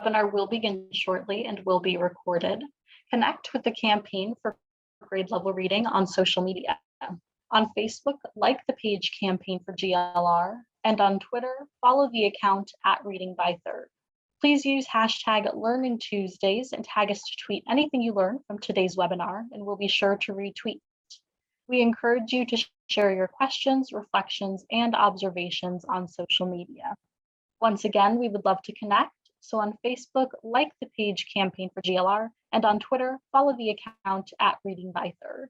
webinar will begin shortly and will be recorded. Connect with the campaign for grade level reading on social media. On Facebook, like the page Campaign for GLR, and on Twitter, follow the account @ReadingByThird. Please use hashtag Learning Tuesdays and tag us to tweet anything you learned from today's webinar, and we'll be sure to retweet. We encourage you to share your questions, reflections, and observations on social media. Once again, we would love to connect. So on Facebook, like the page Campaign for GLR, and on Twitter, follow the account @ReadingByThird.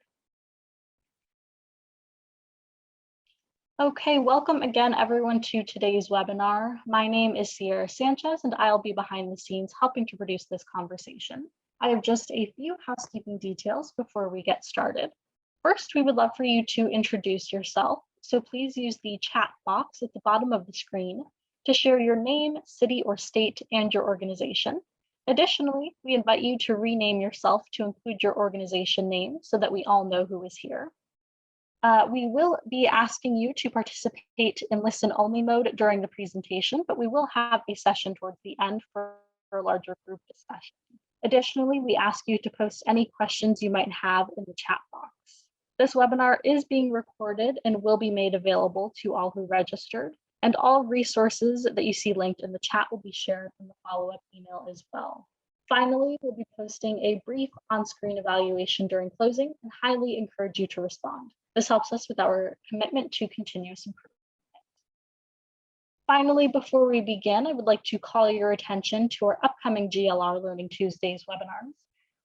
Okay, welcome again, everyone, to today's webinar. My name is Sierra Sanchez, and I'll be behind the scenes helping to produce this conversation. I have just a few housekeeping details before we get started. First, we would love for you to introduce yourself, so please use the chat box at the bottom of the screen to share your name, city or state, and your organization. Additionally, we invite you to rename yourself to include your organization name so that we all know who is here. We will be asking you to participate in listen-only mode during the presentation, but we will have a session towards the end for a larger group discussion. Additionally, we ask you to post any questions you might have in the chat box. This webinar is being recorded and will be made available to all who registered, and all resources that you see linked in the chat will be shared in the follow-up email as well. Finally, we'll be posting a brief on-screen evaluation during closing and highly encourage you to respond. This helps us with our commitment to continuous improvement. Finally, before we begin, I would like to call your attention to our upcoming GLR Learning Tuesdays webinars.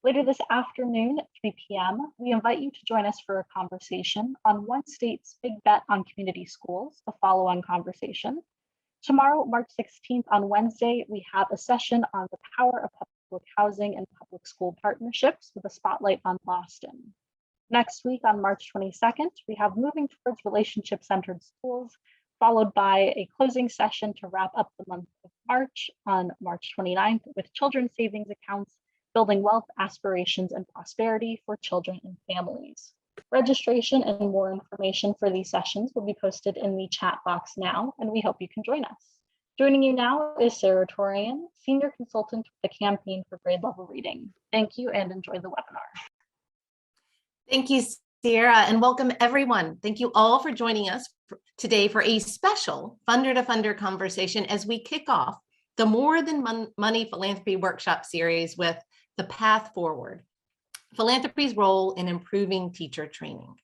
Later this afternoon at 3 p.m., we invite you to join us for a conversation on one state's big bet on community schools, a follow-on conversation. Tomorrow, March 16th, on Wednesday, we have a session on the power of public housing and public school partnerships with a spotlight on Boston. Next week, on March 22nd, we have Moving Towards Relationship-Centered Schools, followed by a closing session to wrap up the month of March on March 29th with Children's Savings Accounts, Building Wealth, Aspirations, and Prosperity for Children and Families. Registration and more information for these sessions will be posted in the chat box now, and we hope you can join us. Joining you now is Sarah Torian, Senior Consultant with the Campaign for Grade Level Reading. Thank you and enjoy the webinar. Thank you, Sierra, and welcome everyone. Thank you all for joining us today for a special Funder to Funder conversation as we kick off the More Than Money Philanthropy Workshop series with The Path Forward, Philanthropy's Role in Improving Teacher Training.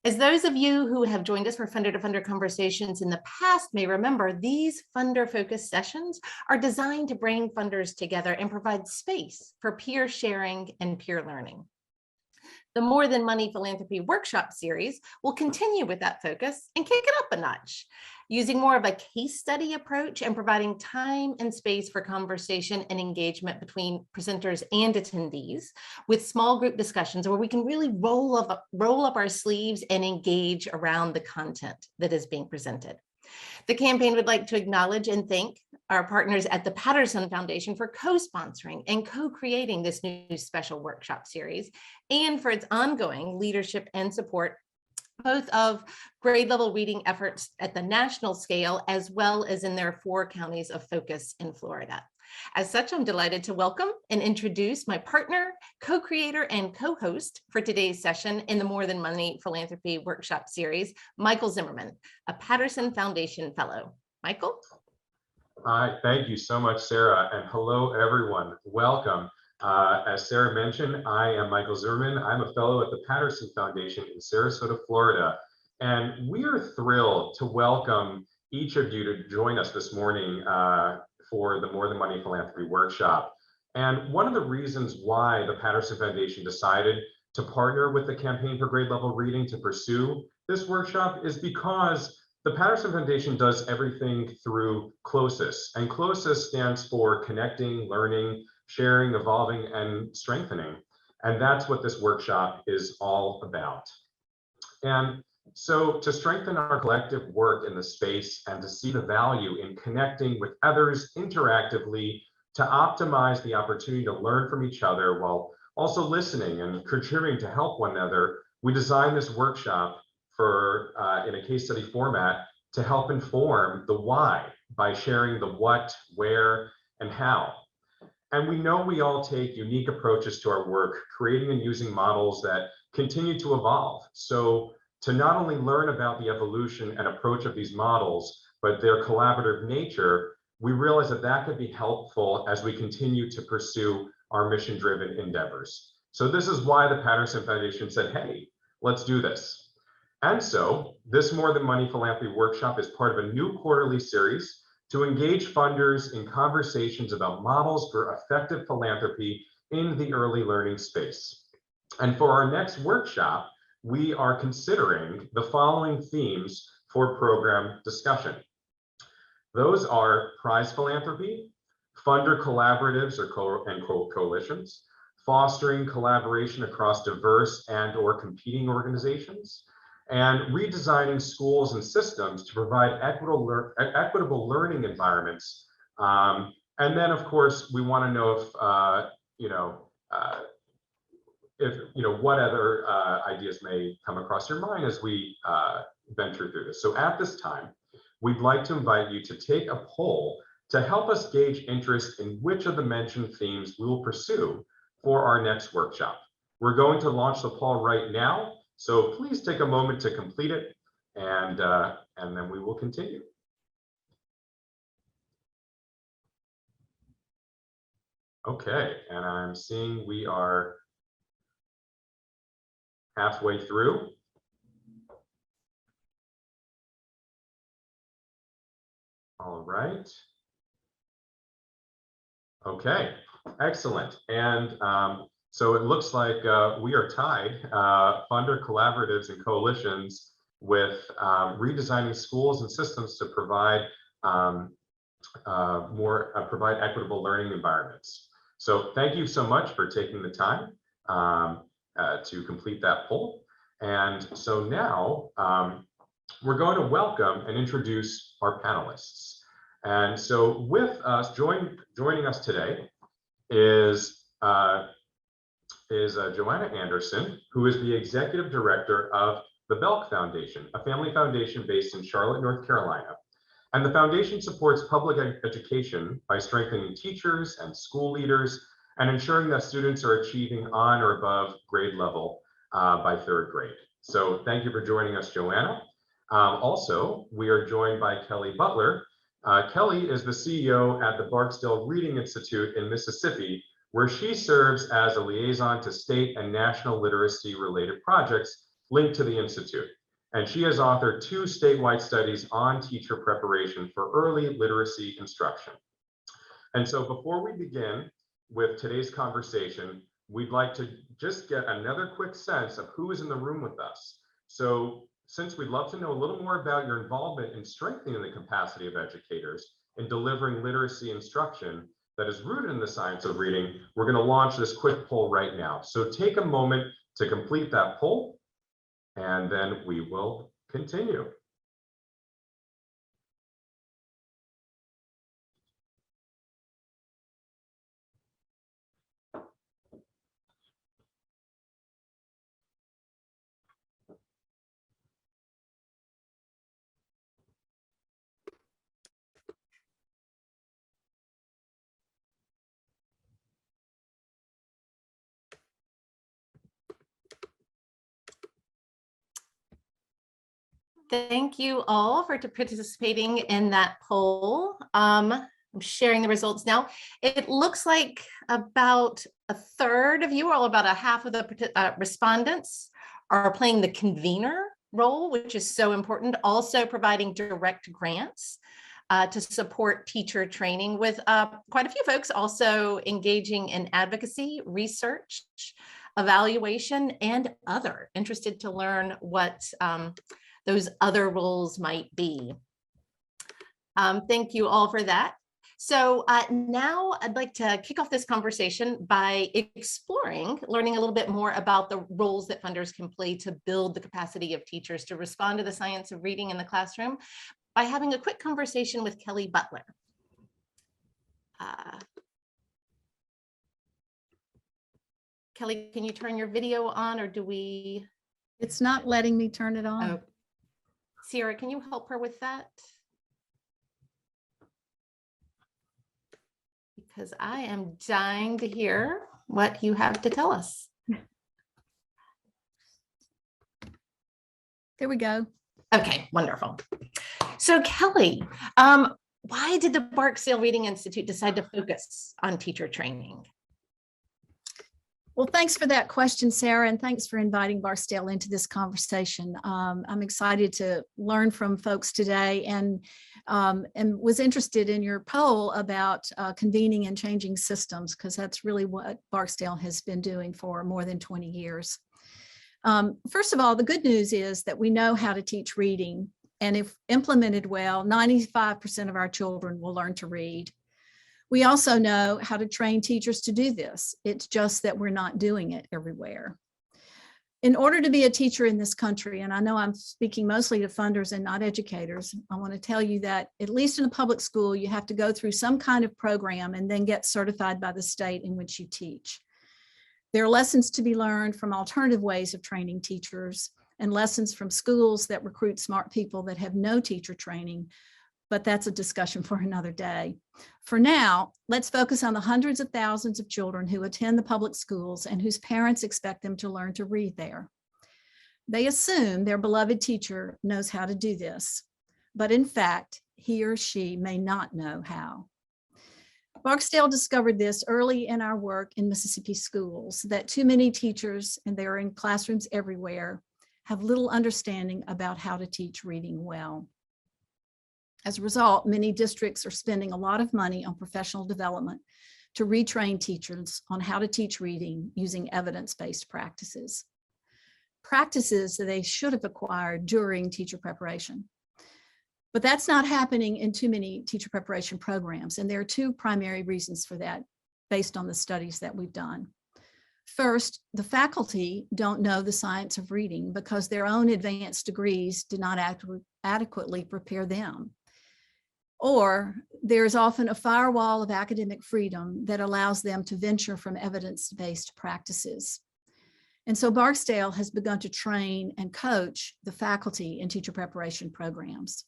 As those of you who have joined us for Funder to Funder conversations in the past may remember, these funder-focused sessions are designed to bring funders together and provide space for peer sharing and peer learning. The More Than Money Philanthropy Workshop series will continue with that focus and kick it up a notch, using more of a case study approach and providing time and space for conversation and engagement between presenters and attendees with small group discussions where we can really roll up our sleeves and engage around the content that is being presented. The campaign would like to acknowledge and thank our partners at the Patterson Foundation for co-sponsoring and co-creating this new special workshop series and for its ongoing leadership and support, both of grade level reading efforts at the national scale, as well as in their 4 counties of focus in Florida. As such, I'm delighted to welcome and introduce my partner, co-creator, and co-host for today's session in the More Than Money Philanthropy Workshop series, Michael Zimmerman, a Patterson Foundation Fellow. Michael? Hi, thank you so much, Sarah, and hello, everyone. Welcome. As Sarah mentioned, I am Michael Zimmerman. I'm a fellow at the Patterson Foundation in Sarasota, Florida, and we are thrilled to welcome each of you to join us this morning for the More Than Money Philanthropy Workshop. And one of the reasons why the Patterson Foundation decided to partner with the Campaign for Grade Level Reading to pursue this workshop is because the Patterson Foundation does everything through CLOSUS, and CLOSUS stands for Connecting, Learning, Sharing, Evolving, and Strengthening. And that's what this workshop is all about. And so to strengthen our collective work in the space and to see the value in connecting with others interactively to optimize the opportunity to learn from each other while also listening and contributing to help one another, we designed this workshop for in a case study format to help inform the why by sharing the what, where, and how And we know we all take unique approaches to our work, creating and using models that continue to evolve. So to not only learn about the evolution and approach of these models, but their collaborative nature, we realize that that could be helpful as we continue to pursue our mission-driven endeavors. So this is why the Patterson Foundation said, hey, let's do this. And so this More Than Money Philanthropy Workshop is part of a new quarterly series to engage funders in conversations about models for effective philanthropy in the early learning space. And for our next workshop, we are considering the following themes for program discussion. Those are prize philanthropy, funder collaboratives or coalitions, fostering collaboration across diverse and/or competing organizations, and redesigning schools and systems to provide equitable learning environments. And then, of course, we want to know if what other ideas may come across your mind as we venture through this. So at this time, we'd like to invite you to take a poll to help us gauge interest in which of the mentioned themes we will pursue for our next workshop. We're going to launch the poll right now, so please take a moment to complete it, and then we will continue. Okay, and I'm seeing we are halfway through. All right. Okay, excellent. And so it looks like we are tied, funder collaboratives and coalitions, with redesigning schools and systems to provide provide equitable learning environments. So thank you so much for taking the time to complete that poll. And so now we're going to welcome and introduce our panelists. And so with us, joining us today is Johanna Anderson, who is the Executive Director of the Belk Foundation, a family foundation based in Charlotte, North Carolina. And the foundation supports public education by strengthening teachers and school leaders and ensuring that students are achieving on or above grade level by third grade. So thank you for joining us, Johanna. Also, we are joined by Kelly Butler. Kelly is the CEO at the Barksdale Reading Institute in Mississippi, where she serves as a liaison to state and national literacy related projects linked to the Institute. And she has authored 2 statewide studies on teacher preparation for early literacy instruction. And so before we begin with today's conversation, we'd like to just get another quick sense of who is in the room with us. So since we'd love to know a little more about your involvement in strengthening the capacity of educators in delivering literacy instruction that is rooted in the science of reading, we're going to launch this quick poll right now. So take a moment to complete that poll, and then we will continue. Thank you all for participating in that poll. I'm sharing the results now. It looks like about a third of you, or about a half of the respondents, are playing the convener role, which is so important. Also providing direct grants to support teacher training, with quite a few folks also engaging in advocacy, research, evaluation, and other, interested to learn what those other roles might be. Thank you all for that. So now I'd like to kick off this conversation by learning a little bit more about the roles that funders can play to build the capacity of teachers to respond to the science of reading in the classroom, by having a quick conversation with Kelly Butler. Kelly, can you turn your video on, or do we? It's not letting me turn it on. Oh. Sierra, can you help her with that? because I am dying to hear what you have to tell us. There we go. Okay, wonderful. So Kelly, why did the Barksdale Reading Institute decide to focus on teacher training? Well, thanks for that question, Sarah, and thanks for inviting Barksdale into this conversation. I'm excited to learn from folks today and was interested in your poll about convening and changing systems, because that's really what Barksdale has been doing for more than 20 years. First of all, the good news is that we know how to teach reading, and if implemented well, 95% of our children will learn to read. We also know how to train teachers to do this. It's just that we're not doing it everywhere. In order to be a teacher in this country, and I know I'm speaking mostly to funders and not educators, I want to tell you that at least in a public school, you have to go through some kind of program and then get certified by the state in which you teach. There are lessons to be learned from alternative ways of training teachers and lessons from schools that recruit smart people that have no teacher training, but that's a discussion for another day. For now, let's focus on the hundreds of thousands of children who attend the public schools and whose parents expect them to learn to read there. They assume their beloved teacher knows how to do this, but in fact, he or she may not know how. Barksdale discovered this early in our work in Mississippi schools, that too many teachers, and they are in classrooms everywhere, have little understanding about how to teach reading well. As a result, many districts are spending a lot of money on professional development to retrain teachers on how to teach reading using evidence-based practices. Practices that they should have acquired during teacher preparation. But that's not happening in too many teacher preparation programs, and there are two primary reasons for that based on the studies that we've done. First, the faculty don't know the science of reading because their own advanced degrees did not adequately prepare them. Or there's often a firewall of academic freedom that allows them to venture from evidence-based practices. And so Barksdale has begun to train and coach the faculty in teacher preparation programs.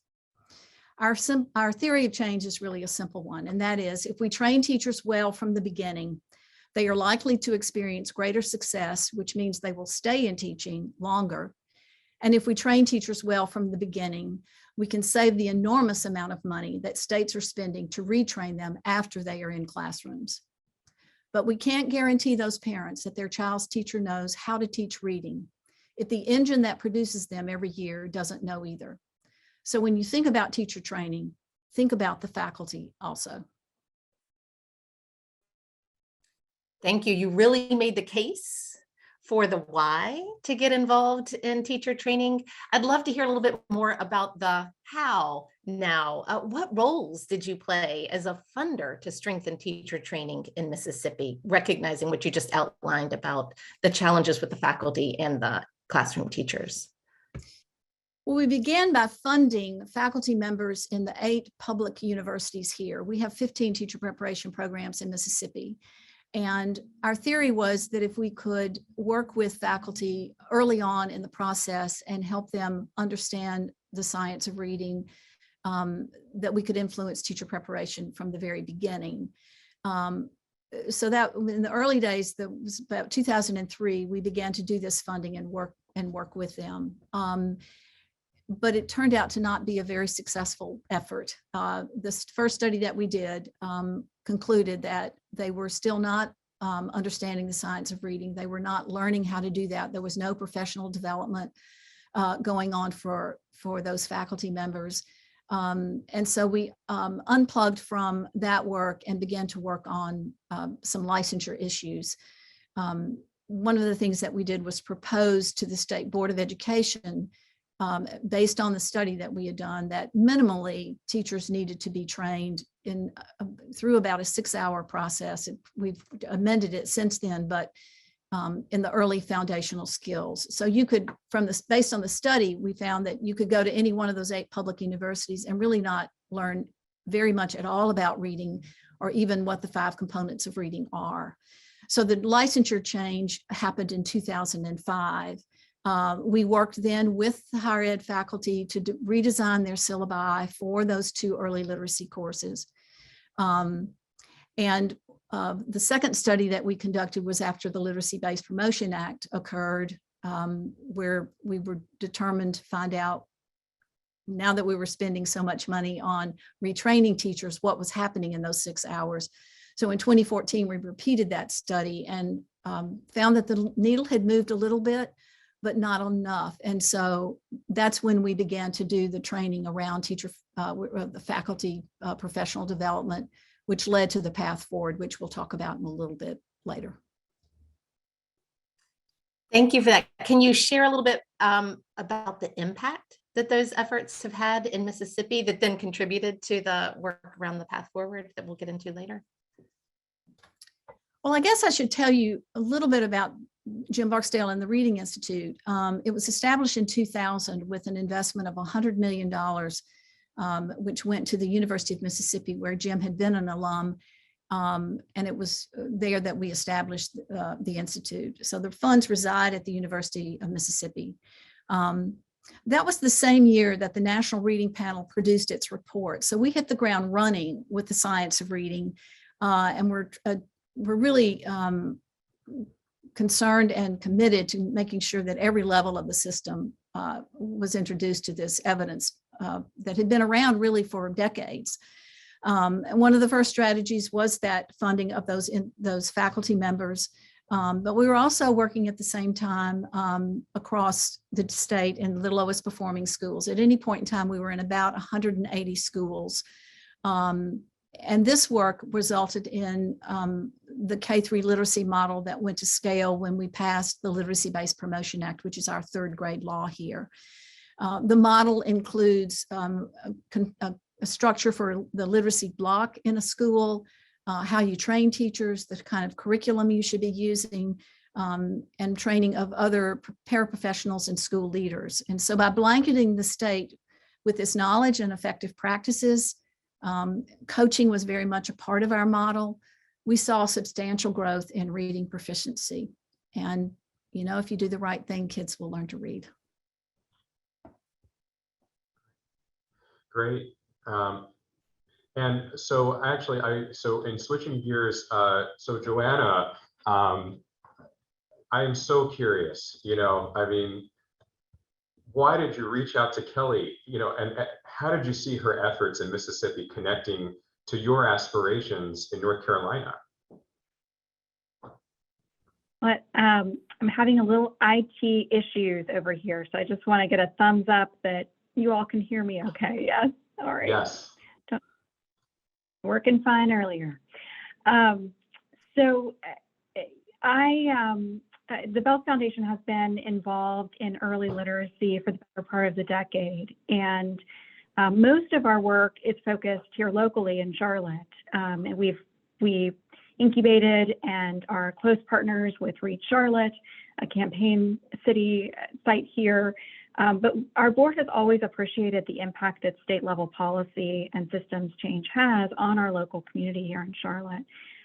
Our theory of change is really a simple one, and that is, if we train teachers well from the beginning, they are likely to experience greater success, which means they will stay in teaching longer. And if we train teachers well from the beginning, we can save the enormous amount of money that states are spending to retrain them after they are in classrooms. But we can't guarantee those parents that their child's teacher knows how to teach reading if the engine that produces them every year doesn't know either. So when you think about teacher training, think about the faculty also. Thank you. You really made the case for the why to get involved in teacher training. I'd love to hear a little bit more about the how now. What roles did you play as a funder to strengthen teacher training in Mississippi, recognizing what you just outlined about the challenges with the faculty and the classroom teachers? Well, we began by funding faculty members in the 8 public universities here. We have 15 teacher preparation programs in Mississippi. And our theory was that if we could work with faculty early on in the process and help them understand the science of reading, that we could influence teacher preparation from the very beginning. So that in the early days, that was about 2003, we began to do this funding and work with them. But it turned out to not be a very successful effort. This first study that we did concluded that they were still not understanding the science of reading. They were not learning how to do that. There was no professional development going on for those faculty members. And so we unplugged from that work and began to work on some licensure issues. One of the things that we did was propose to the State Board of Education, based on the study that we had done, that minimally teachers needed to be trained in through about a 6-hour process. We've amended it since then, but in the early foundational skills. So you could, based on the study, we found that you could go to any one of those 8 public universities and really not learn very much at all about reading, or even what the 5 components of reading are. So the licensure change happened in 2005. We worked then with the higher ed faculty to redesign their syllabi for those 2 early literacy courses. And the second study that we conducted was after the Literacy-Based Promotion Act occurred, where we were determined to find out, now that we were spending so much money on retraining teachers, what was happening in those 6 hours. So in 2014, we repeated that study and found that the needle had moved a little bit, but not enough. And so that's when we began to do the training around the faculty professional development, which led to the path forward, which we'll talk about in a little bit later. Thank you for that. Can you share a little bit about the impact that those efforts have had in Mississippi that then contributed to the work around the path forward that we'll get into later? Well, I guess I should tell you a little bit about Jim Barksdale and the Reading Institute. It was established in 2000 with an investment of $100 million, which went to the University of Mississippi, where Jim had been an alum. And it was there that we established the Institute. So the funds reside at the University of Mississippi. That was the same year that the National Reading Panel produced its report. So we hit the ground running with the science of reading, and we're really concerned and committed to making sure that every level of the system was introduced to this evidence that had been around really for decades. And one of the first strategies was that funding of those faculty members. But we were also working at the same time across the state in the lowest performing schools. At any point in time, we were in about 180 schools. And this work resulted in the K-3 literacy model that went to scale when we passed the Literacy-Based Promotion Act, which is our third grade law here. The model includes a structure for the literacy block in a school, how you train teachers, the kind of curriculum you should be using, and training of other paraprofessionals and school leaders. And so by blanketing the state with this knowledge and effective practices, coaching was very much a part of our model. We saw substantial growth in reading proficiency. And, you know, if you do the right thing, kids will learn to read. Great. And so actually, so in switching gears, so Johanna, I am so curious, I mean, why did you reach out to Kelly, and how did you see her efforts in Mississippi connecting to your aspirations in North Carolina? But I'm having a little IT issues over here, so I just want to get a thumbs up that you all can hear me okay. Yes. All right. Yes. Working fine earlier. So the Bells Foundation has been involved in early literacy for the better part of the decade. And most of our work is focused here locally in Charlotte. And we've incubated and are close partners with Read Charlotte, a campaign city site here. But our board has always appreciated the impact that state level policy and systems change has on our local community here in Charlotte.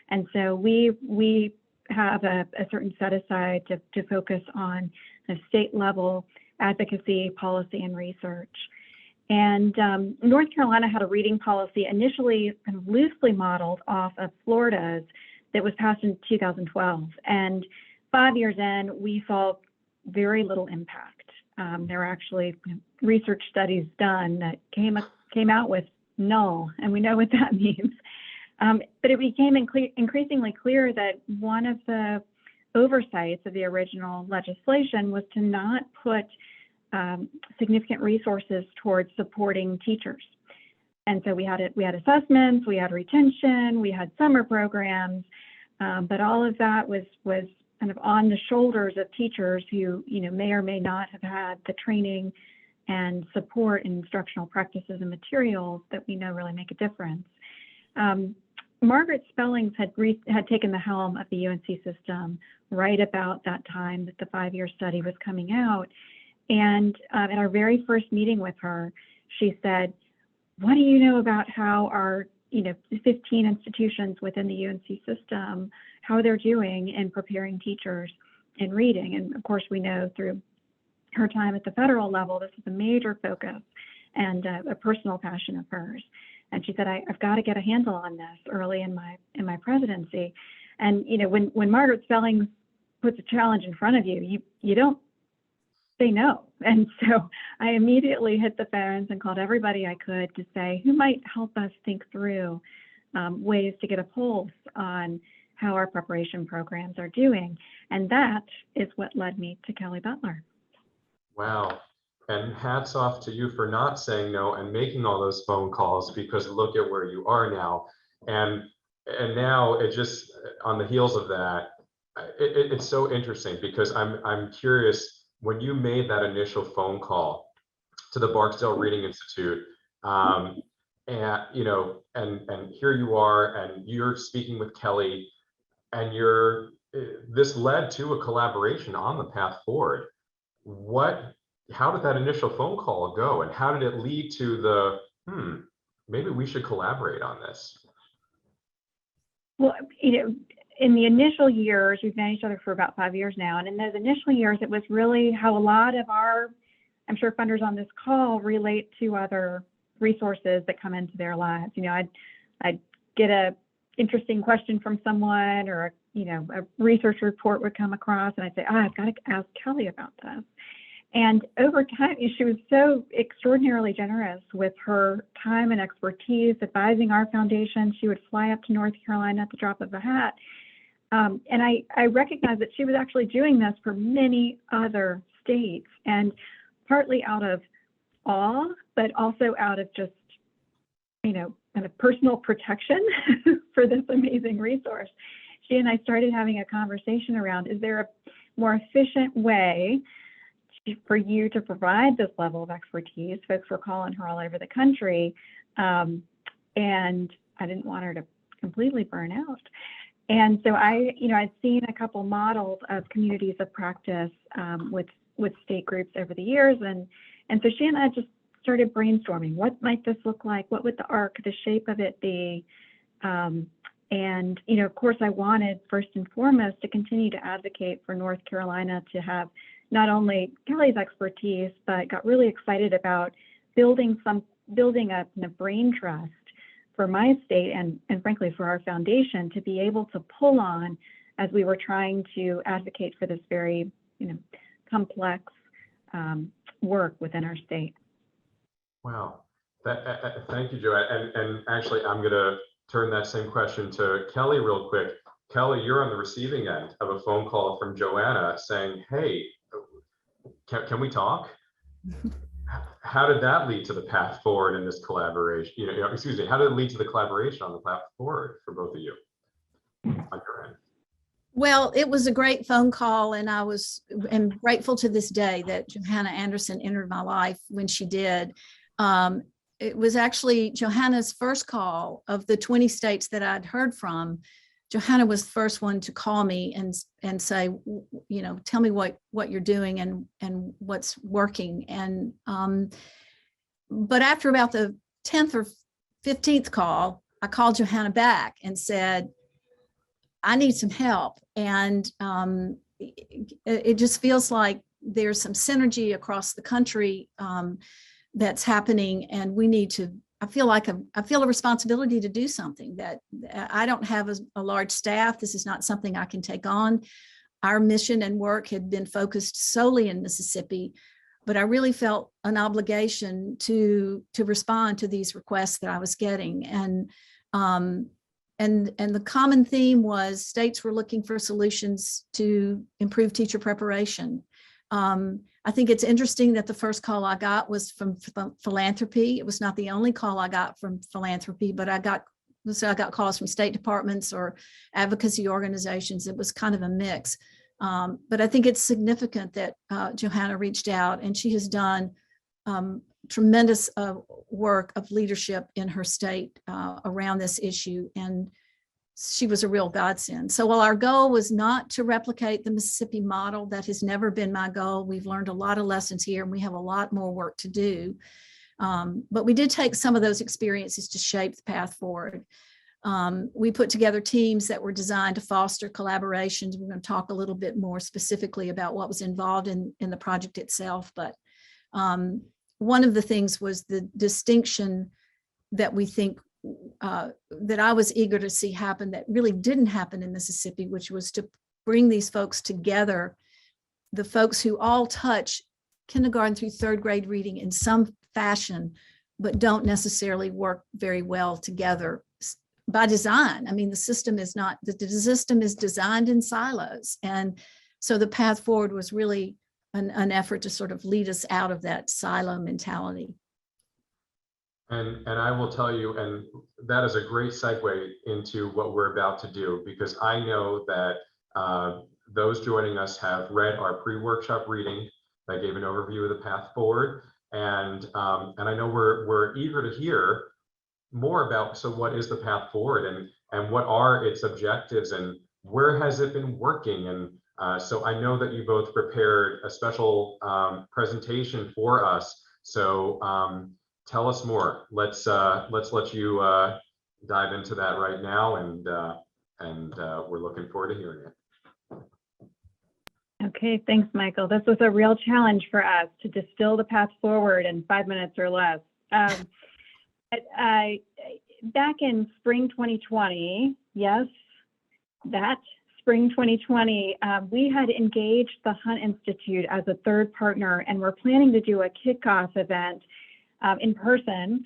And so we have a certain set aside to focus on the state level advocacy, policy, and research. And North Carolina had a reading policy initially kind of loosely modeled off of Florida's that was passed in 2012. And 5 years in, we saw very little impact. There were actually research studies done that came out with null, and we know what that means. But it became increasingly clear that one of the oversights of the original legislation was to not put significant resources towards supporting teachers. And so we had assessments, we had retention, we had summer programs, but all of that was kind of on the shoulders of teachers who may or may not have had the training and support in instructional practices and materials that we know really make a difference. Margaret Spellings had taken the helm of the UNC system right about that time that the 5-year study was coming out. And at our very first meeting with her, she said, "What do you know about how our 15 institutions within the UNC system, how they're doing in preparing teachers in reading?" And of course, we know through her time at the federal level, this is a major focus and a personal passion of hers. And she said, I've got to get a handle on this early in my presidency. And, you know, when Margaret Spellings puts a challenge in front of you, you don't say no. And so I immediately hit the phones and called everybody I could to say, who might help us think through ways to get a pulse on how our preparation programs are doing. And that is what led me to Kelly Butler. Wow. And hats off to you for not saying no and making all those phone calls, because look at where you are now. And now it just, on the heels of that, it's so interesting, because I'm curious, when you made that initial phone call to the Barksdale Reading Institute, and you know, and here you are, and you're speaking with Kelly, and this led to a collaboration on the path forward. How did that initial phone call go, and how did it lead to the maybe we should collaborate on this? Well, you know, in the initial years, we've known each other for about 5 years now, and in those initial years, it was really how a lot of our, I'm sure, funders on this call relate to other resources that come into their lives. You know, I'd get a interesting question from someone, or you know, a research report would come across, and I'd say, I've got to ask Kelly about this. And over time, she was so extraordinarily generous with her time and expertise advising our foundation. She would fly up to North Carolina at the drop of a hat. And I recognized that she was actually doing this for many other states, and partly out of awe, but also out of just, you know, kind of personal protection for this amazing resource. She and I started having a conversation around, is there a more efficient way for you to provide this level of expertise? Folks were calling her all over the country, and I didn't want her to completely burn out. And so I'd seen a couple models of communities of practice with state groups over the years, and so she and I just started brainstorming. What might this look like? What would the arc, the shape of it be? And you know, of course, I wanted first and foremost to continue to advocate for North Carolina to have not only Kelly's expertise, but got really excited about building up a brain trust for my state and frankly for our foundation to be able to pull on as we were trying to advocate for this very, you know, complex work within our state. Wow, thank you, Joanne. And actually, I'm going to turn that same question to Kelly real quick. Kelly, you're on the receiving end of a phone call from Johanna saying, hey, can we talk? How did that lead to the path forward in this collaboration? Excuse me, how did it lead to the collaboration on the path forward for both of you on your end? Well, it was a great phone call, and I am grateful to this day that Johanna Anderson entered my life when she did. It was actually Johanna's first call of the 20 states that I'd heard from. Johanna was the first one to call me and say, you know, tell me what you're doing and what's working. And but after about the 10th or 15th call, I called Johanna back and said, I need some help. And it just feels like there's some synergy across the country that's happening, and we need to. I feel a responsibility to do something. That I don't have a large staff. This is not something I can take on. Our mission and work had been focused solely in Mississippi, but I really felt an obligation to respond to these requests that I was getting. And the common theme was states were looking for solutions to improve teacher preparation. I think it's interesting that the first call I got was from Philanthropy. It was not the only call I got from Philanthropy, but I got calls from state departments or advocacy organizations. It was kind of a mix. But I think it's significant that Johanna reached out, and she has done tremendous work of leadership in her state around this issue. And she was a real godsend. So while our goal was not to replicate the Mississippi model, that has never been my goal. We've learned a lot of lessons here, and we have a lot more work to do. But we did take some of those experiences to shape the path forward. We put together teams that were designed to foster collaborations. We're going to talk a little bit more specifically about what was involved in the project itself. But one of the things was the distinction that we think that I was eager to see happen that really didn't happen in Mississippi, which was to bring these folks together, the folks who all touch kindergarten through third grade reading in some fashion, but don't necessarily work very well together by design. I mean, the system is designed in silos. And so the path forward was really an effort to sort of lead us out of that silo mentality. And I will tell you, and that is a great segue into what we're about to do, because I know that those joining us have read our pre-workshop reading that gave an overview of the path forward. And I know we're eager to hear more about, so what is the path forward, and what are its objectives, and where has it been working? And so I know that you both prepared a special presentation for us. So tell us more. Let's let you dive into that right now, and we're looking forward to hearing it. Okay, thanks, Michael. This was a real challenge for us to distill the path forward in 5 minutes or less. Back in spring 2020, yes, that spring 2020, we had engaged the Hunt Institute as a third partner, and we're planning to do a kickoff event in person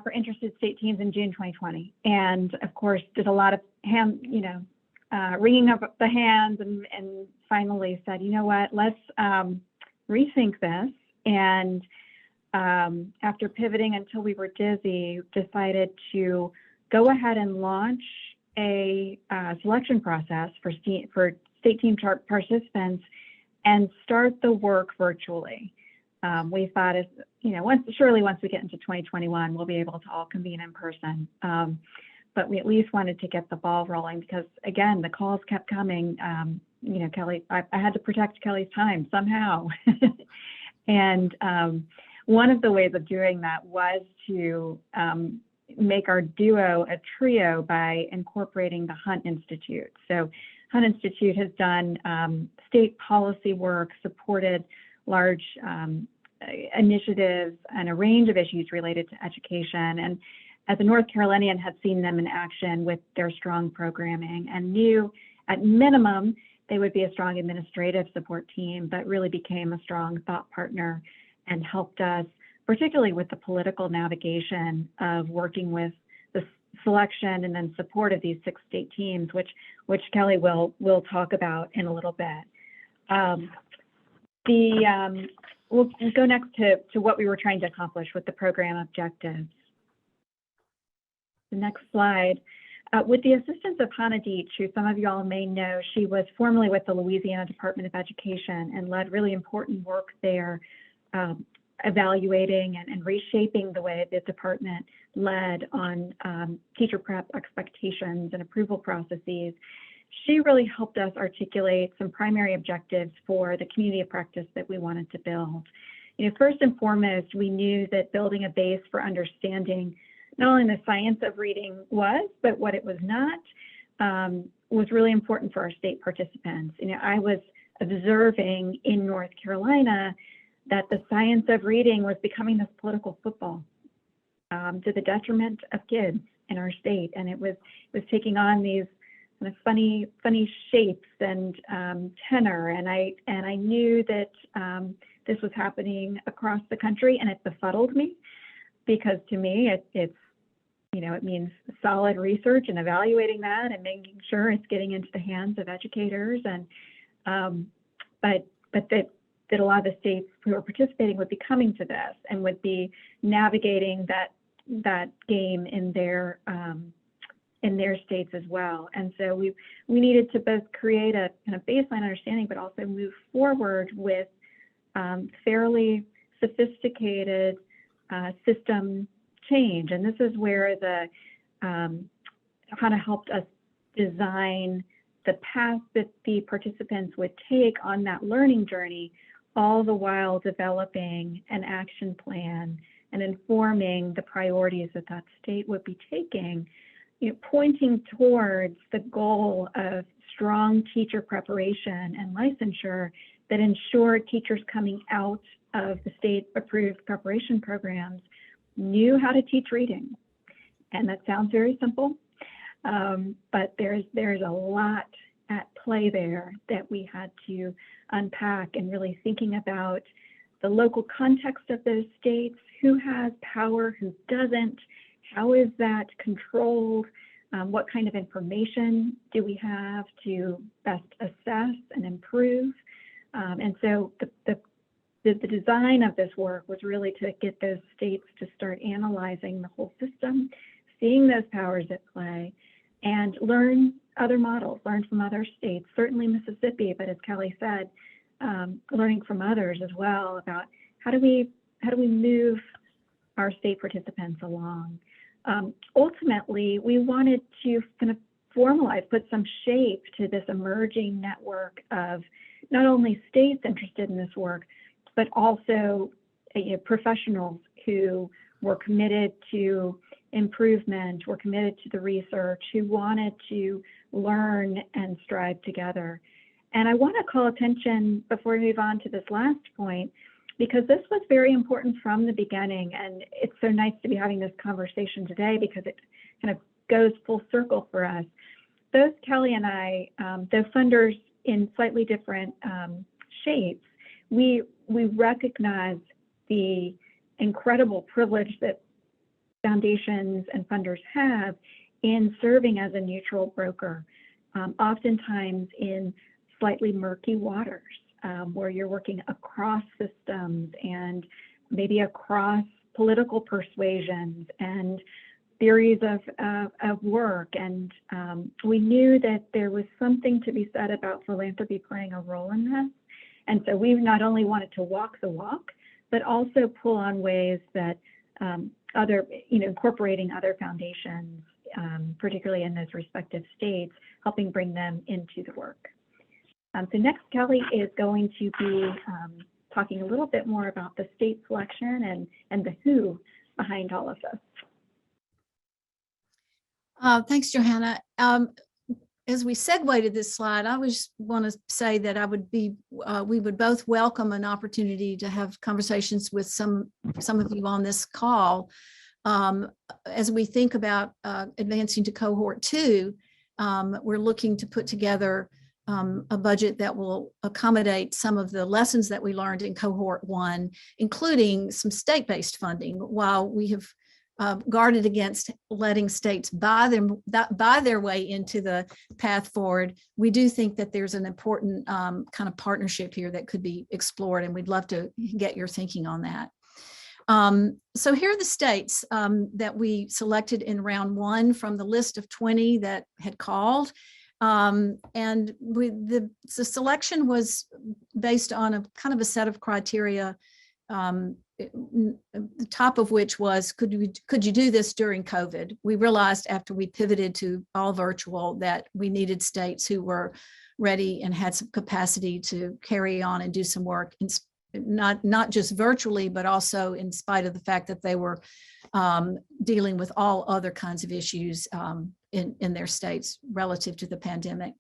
for interested state teams in June 2020. And of course, did a lot of wringing up the hands, and finally said, you know what, let's rethink this. And after pivoting until we were dizzy, decided to go ahead and launch a selection process for state team participants and start the work virtually. We thought, once we get into 2021, we'll be able to all convene in person. But we at least wanted to get the ball rolling, because again, the calls kept coming. Kelly, I had to protect Kelly's time somehow. And one of the ways of doing that was to make our duo a trio by incorporating the Hunt Institute. So Hunt Institute has done state policy work, supported large initiatives and a range of issues related to education. And as a North Carolinian, had seen them in action with their strong programming and knew at minimum they would be a strong administrative support team, but really became a strong thought partner and helped us, particularly with the political navigation of working with the selection and then support of these 6 state teams, which Kelly will talk about in a little bit. We'll go next to what we were trying to accomplish with the program objectives. The next slide. With the assistance of Hannah Deach, who some of you all may know, she was formerly with the Louisiana Department of Education and led really important work there, evaluating and reshaping the way the department led on teacher prep expectations and approval processes. She really helped us articulate some primary objectives for the community of practice that we wanted to build. First and foremost, we knew that building a base for understanding not only the science of reading was, but what it was not, was really important for our state participants. I was observing in North Carolina that the science of reading was becoming this political football to the detriment of kids in our state, and it was taking on these kind of funny shapes and tenor, and I knew that this was happening across the country, and it befuddled me, because to me it means solid research and evaluating that and making sure it's getting into the hands of educators, and but that a lot of the states who are participating would be coming to this and would be navigating that game in their states as well. And so we needed to both create a kind of baseline understanding, but also move forward with fairly sophisticated system change. And this is where the Hannah helped us design the path that the participants would take on that learning journey, all the while developing an action plan and informing the priorities that that state would be taking, pointing towards the goal of strong teacher preparation and licensure that ensure teachers coming out of the state approved preparation programs knew how to teach reading. And that sounds very simple, but there's a lot at play there that we had to unpack, and really thinking about the local context of those states, who has power, who doesn't, how is that controlled, what kind of information do we have to best assess and improve. And so the design of this work was really to get those states to start analyzing the whole system, seeing those powers at play, and learn other models, learn from other states, certainly Mississippi, but as Kelly said, learning from others as well about how do we move our state participants along. Ultimately, we wanted to kind of formalize, put some shape to this emerging network of not only states interested in this work, but also professionals who were committed to improvement, were committed to the research, who wanted to learn and strive together. And I want to call attention before we move on to this last point, because this was very important from the beginning. And it's so nice to be having this conversation today because it kind of goes full circle for us. Both Kelly and I, though funders in slightly different shapes, we recognize the incredible privilege that foundations and funders have in serving as a neutral broker, oftentimes in slightly murky waters, where you're working across systems and maybe across political persuasions and theories of work. And we knew that there was something to be said about philanthropy playing a role in this. And so we not only wanted to walk the walk, but also pull on ways that incorporating other foundations, particularly in those respective states, helping bring them into the work. So next, Kelly is going to be talking a little bit more about the state selection and the who behind all of this. Thanks, Johanna. As we segue to this slide, I just want to say that we would both welcome an opportunity to have conversations with some of you on this call. As we think about advancing to cohort 2, we're looking to put together a budget that will accommodate some of the lessons that we learned in cohort 1, including some state-based funding. While we have guarded against letting states buy their way into the path forward, we do think that there's an important kind of partnership here that could be explored, and we'd love to get your thinking on that. So here are the states that we selected in round 1 from the list of 20 that had called. And the selection was based on a kind of a set of criteria, the top of which was, could you do this during COVID? We realized after we pivoted to all virtual that we needed states who were ready and had some capacity to carry on and do some work, not just virtually, but also in spite of the fact that they were dealing with all other kinds of issues in their states relative to the pandemic.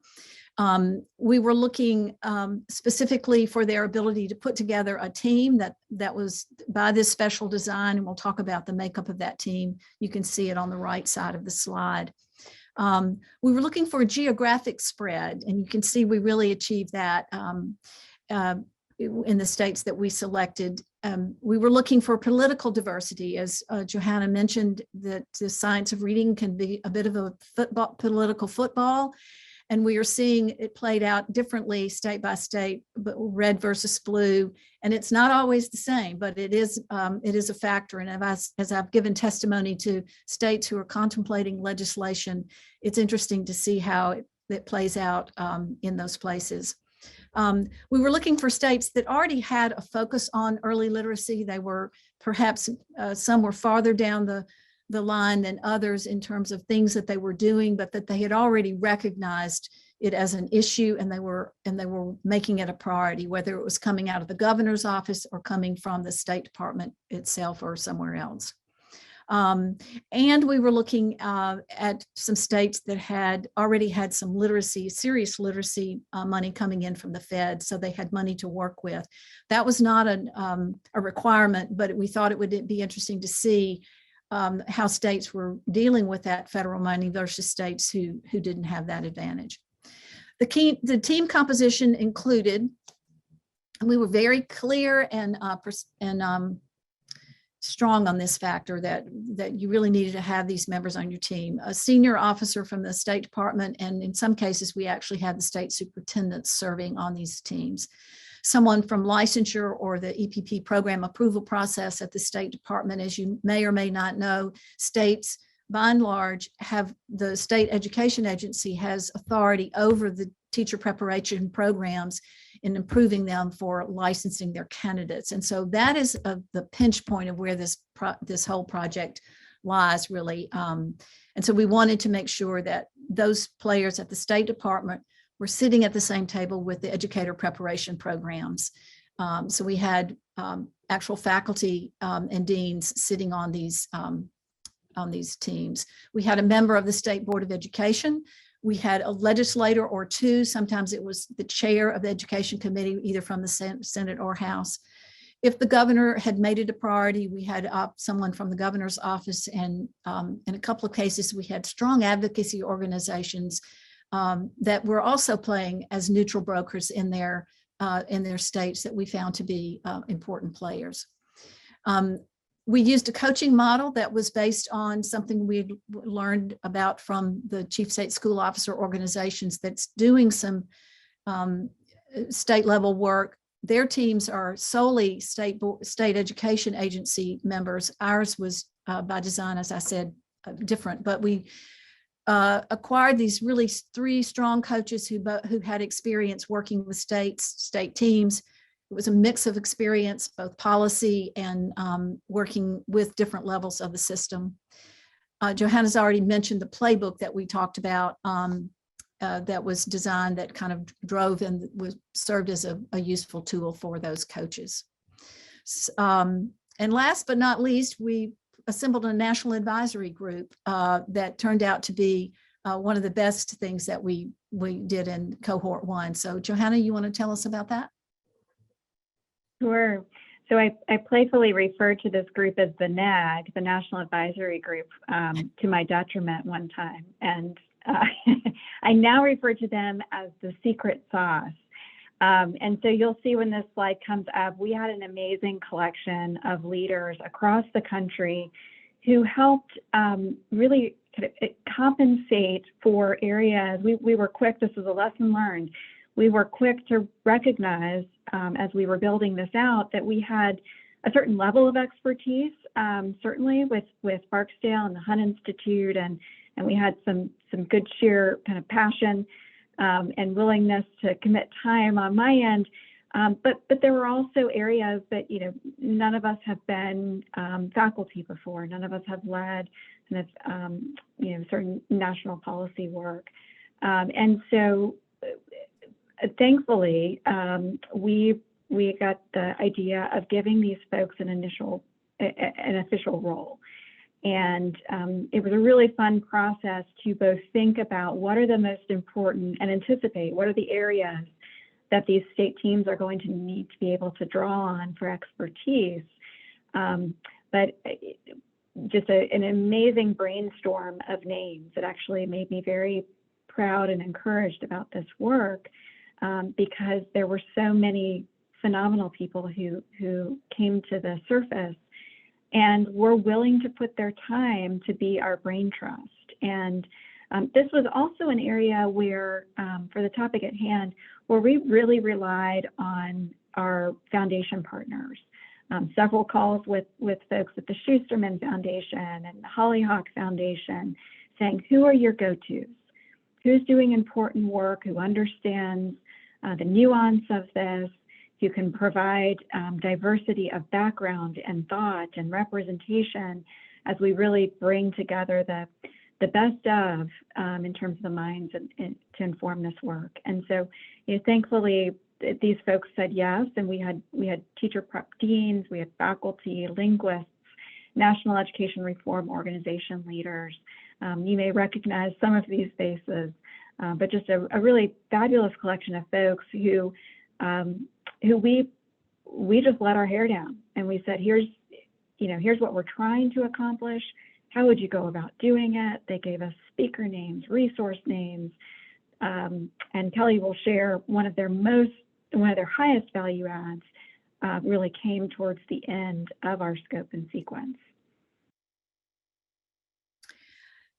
We were looking specifically for their ability to put together a team that was by this special design, and we'll talk about the makeup of that team. You can see it on the right side of the slide. We were looking for a geographic spread, and you can see we really achieved that in the states that we selected. We were looking for political diversity, as Johanna mentioned, that the science of reading can be a bit of a political football. And we are seeing it played out differently state by state, but red versus blue. And it's not always the same, but it is a factor. And as I've given testimony to states who are contemplating legislation, it's interesting to see how it plays out in those places. We were looking for states that already had a focus on early literacy. They were perhaps, some were farther down the line than others in terms of things that they were doing, but that they had already recognized it as an issue, and they were making it a priority, whether it was coming out of the governor's office or coming from the State Department itself or somewhere else. And we were looking at some states that had already had some serious literacy money coming in from the Fed, so they had money to work with. That was not a requirement, but we thought it would be interesting to see how states were dealing with that federal money versus states who didn't have that advantage. The team composition included, and we were very clear and strong on this factor that you really needed to have these members on your team. A senior officer from the State Department, and in some cases, we actually had the state superintendents serving on these teams. Someone from licensure or the EPP program approval process at the State Department. As you may or may not know, states by and large have, the state education agency has authority over the teacher preparation programs in improving them for licensing their candidates. And so that is the pinch point of where this whole project lies, really. And so we wanted to make sure that those players at the State Department were sitting at the same table with the educator preparation programs. So we had actual faculty and deans sitting on these teams. We had a member of the State Board of Education. We had a legislator or two. Sometimes it was the chair of the Education Committee, either from the Senate or House. If the governor had made it a priority, we had someone from the governor's office, and in a couple of cases, we had strong advocacy organizations that were also playing as neutral brokers in their states that we found to be important players. We used a coaching model that was based on something we'd learned about from the Chief State School Officer organizations that's doing some state level work. Their teams are solely state education agency members. Ours was by design, as I said, different, but we acquired these really three strong coaches who had experience working with state teams. It was a mix of experience, both policy and working with different levels of the system. Johanna's already mentioned the playbook that we talked about that was designed, that kind of drove and served as a useful tool for those coaches. And last but not least, we assembled a national advisory group that turned out to be one of the best things that we did in Cohort 1. So Johanna, you want to tell us about that? Sure. So I playfully referred to this group as the NAG, the National Advisory Group, to my detriment one time. And I now refer to them as the secret sauce. And so you'll see when this slide comes up, we had an amazing collection of leaders across the country who helped really kind of compensate for areas. We were quick, this was a lesson learned. We were quick to recognize as we were building this out that we had a certain level of expertise, certainly with Barksdale and the Hunt Institute, and we had some good sheer kind of passion and willingness to commit time on my end. But there were also areas that, none of us have been faculty before. None of us have led kind of, certain national policy work. And so thankfully, we got the idea of giving these folks an official role. And it was a really fun process to both think about what are the most important and anticipate what are the areas that these state teams are going to need to be able to draw on for expertise. But just an amazing brainstorm of names that actually made me very proud and encouraged about this work because there were so many phenomenal people who came to the surface and were willing to put their time to be our brain trust. And this was also an area where, for the topic at hand, where we really relied on our foundation partners. Several calls with folks at the Schusterman Foundation and the Hollyhock Foundation saying, who are your go-tos? Who's doing important work, who understands the nuance of this, who can provide diversity of background and thought and representation as we really bring together the best of in terms of the minds and to inform this work. And so, thankfully, these folks said yes, and we had teacher prep deans, we had faculty, linguists, National Education Reform Organization leaders. You may recognize some of these faces, but just a really fabulous collection of folks who we just let our hair down and we said, here's here's what we're trying to accomplish. How would you go about doing it? They gave us speaker names, resource names, and Kelly will share one of their highest value adds really came towards the end of our scope and sequence.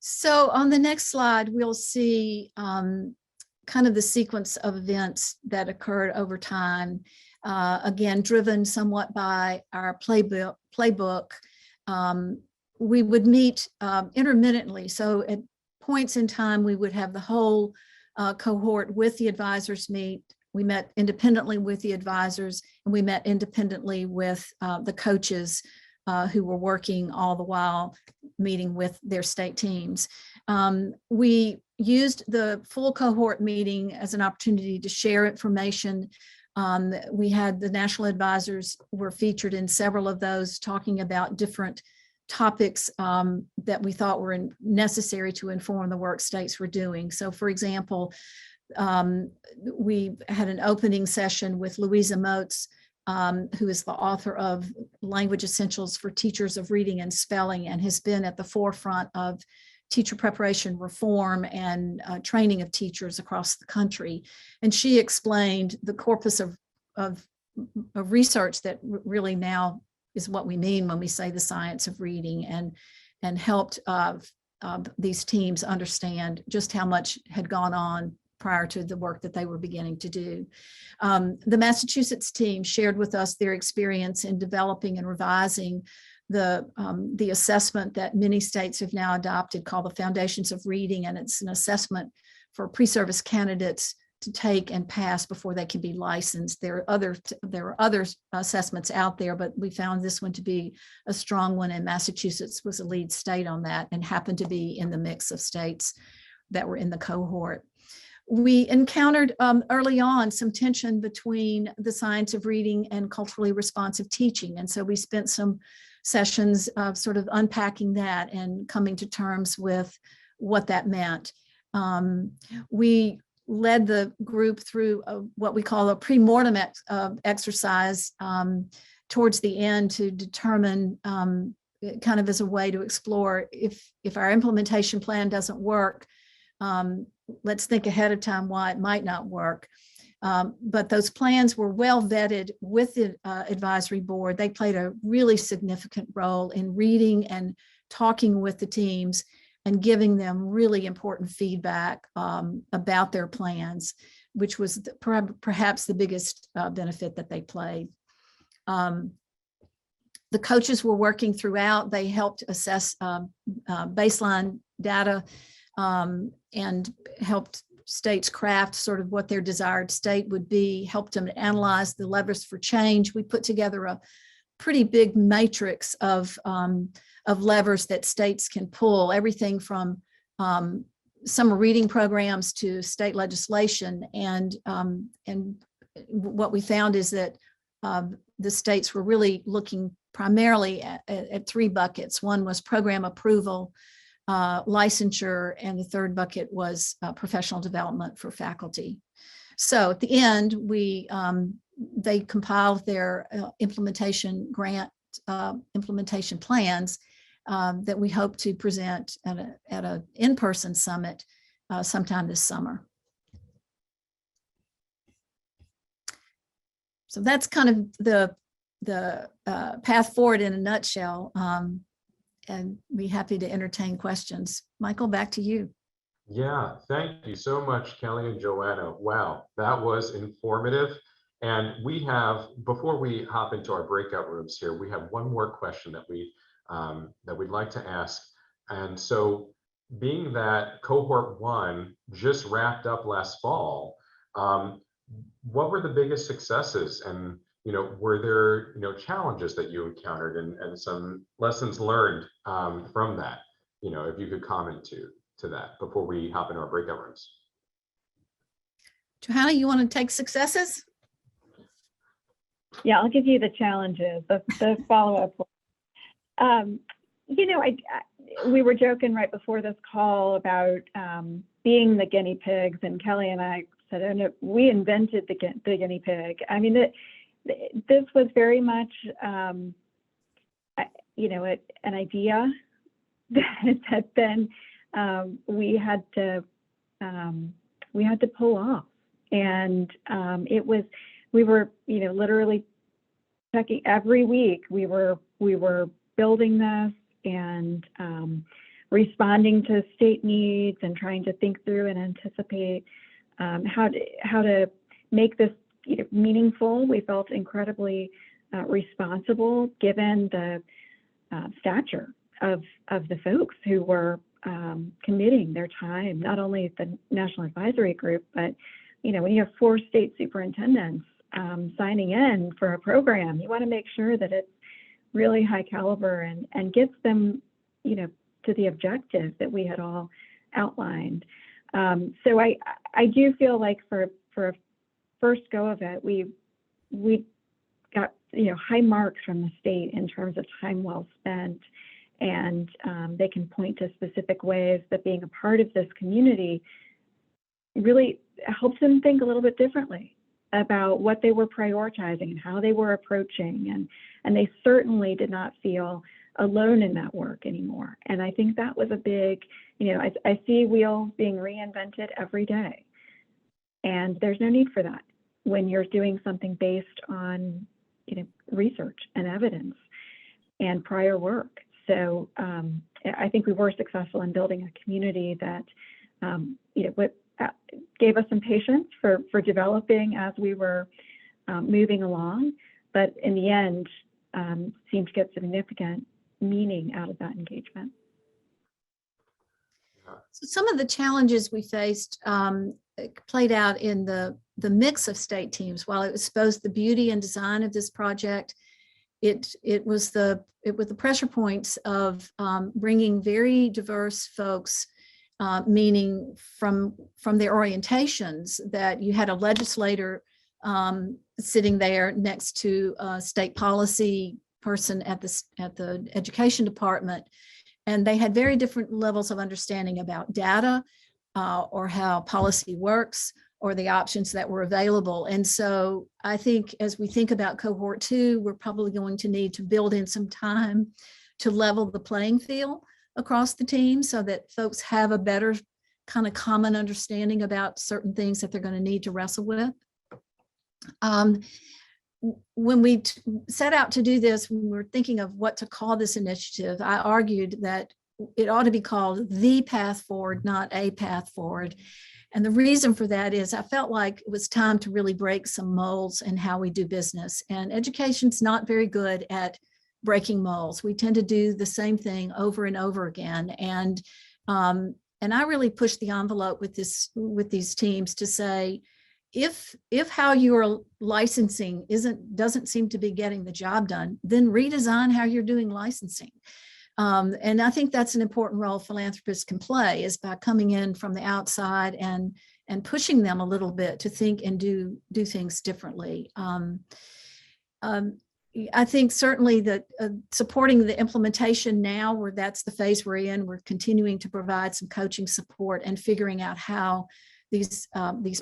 So on the next slide, we'll see kind of the sequence of events that occurred over time. Again, driven somewhat by our playbook. We would meet intermittently. So at points in time, we would have the whole cohort with the advisors meet. We met independently with the advisors, and we met independently with the coaches who were working all the while meeting with their state teams. We used the full cohort meeting as an opportunity to share information. We had the national advisors were featured in several of those, talking about different topics that we thought were necessary to inform the work states were doing. So for example, we had an opening session with Louisa Moats, who is the author of Language Essentials for Teachers of Reading and Spelling, and has been at the forefront of teacher preparation reform and training of teachers across the country. And she explained the corpus of research that really now is what we mean when we say the science of reading, and helped these teams understand just how much had gone on prior to the work that they were beginning to do. The Massachusetts team shared with us their experience in developing and revising the assessment that many states have now adopted, called the Foundations of Reading, and it's an assessment for pre-service candidates to take and pass before they can be licensed. There are other assessments out there, but we found this one to be a strong one, and Massachusetts was a lead state on that and happened to be in the mix of states that were in the cohort. We encountered early on some tension between the science of reading and culturally responsive teaching, and so we spent some sessions of sort of unpacking that and coming to terms with what that meant. We led the group through what we call a pre-mortem exercise towards the end to determine, kind of as a way to explore, if our implementation plan doesn't work, let's think ahead of time why it might not work. But those plans were well vetted with the advisory board. They played a really significant role in reading and talking with the teams and giving them really important feedback about their plans, which was perhaps the biggest benefit that they played. The coaches were working throughout. They helped assess baseline data and helped states craft sort of what their desired state would be, helped them analyze the levers for change. We put together a pretty big matrix of levers that states can pull, everything from summer reading programs to state legislation. And what we found is that the states were really looking primarily at three buckets. One was program approval, licensure, and the third bucket was professional development for faculty. So at the end, they compiled their implementation plans that we hope to present at an in-person summit sometime this summer. So that's kind of the path forward in a nutshell. And be happy to entertain questions. Michael, back to you. Yeah, thank you so much, Kelly and Johanna. Wow, that was informative. And we have, before we hop into our breakout rooms here, we have one more question that we'd like to ask. And so, being that cohort 1 just wrapped up last fall, what were the biggest successes, and were there challenges that you encountered, and some lessons learned from that? If you could comment to that before we hop into our breakout rooms. Johanna, you want to take successes? Yeah, I'll give you the challenges, the follow-up. We were joking right before this call about being the guinea pigs, and Kelly and I said, oh, no, we invented the guinea pig. I mean, this was very much, an idea that then we had to pull off. And we were literally checking every week. We were building this and responding to state needs and trying to think through and anticipate how to make this meaningful. We felt incredibly responsible given the stature of the folks who were committing their time, not only the National Advisory Group, but when you have 4 state superintendents signing in for a program, you want to make sure that it's really high caliber and gets them, to the objective that we had all outlined. So I do feel like for a first go of it, we got high marks from the state in terms of time well spent, and they can point to specific ways that being a part of this community really helps them think a little bit differently about what they were prioritizing and how they were approaching, and they certainly did not feel alone in that work anymore. And I think that was a big, I see wheels being reinvented every day, and there's no need for that when you're doing something based on research and evidence and prior work. So I think we were successful in building a community that gave us some patience for developing as we were moving along, but in the end seemed to get significant meaning out of that engagement. So some of the challenges we faced played out in the mix of state teams. While it was both the beauty and design of this project, it was the pressure points of bringing very diverse folks, meaning from their orientations, that you had a legislator sitting there next to a state policy person at the education department, and they had very different levels of understanding about data or how policy works or the options that were available. And so I think as we think about cohort 2, we're probably going to need to build in some time to level the playing field across the team so that folks have a better kind of common understanding about certain things that they're going to need to wrestle with. When we set out to do this, when we were thinking of what to call this initiative, I argued that it ought to be called The Path Forward, not A Path Forward. And the reason for that is I felt like it was time to really break some molds in how we do business. And education's not very good at breaking molds. We tend to do the same thing over and over again. And I really pushed the envelope with these teams to say, if how you are licensing doesn't seem to be getting the job done, then redesign how you're doing licensing. And I think that's an important role philanthropists can play, is by coming in from the outside and pushing them a little bit to think and do things differently. I think certainly that supporting the implementation now, where that's the phase we're in, we're continuing to provide some coaching support and figuring out how these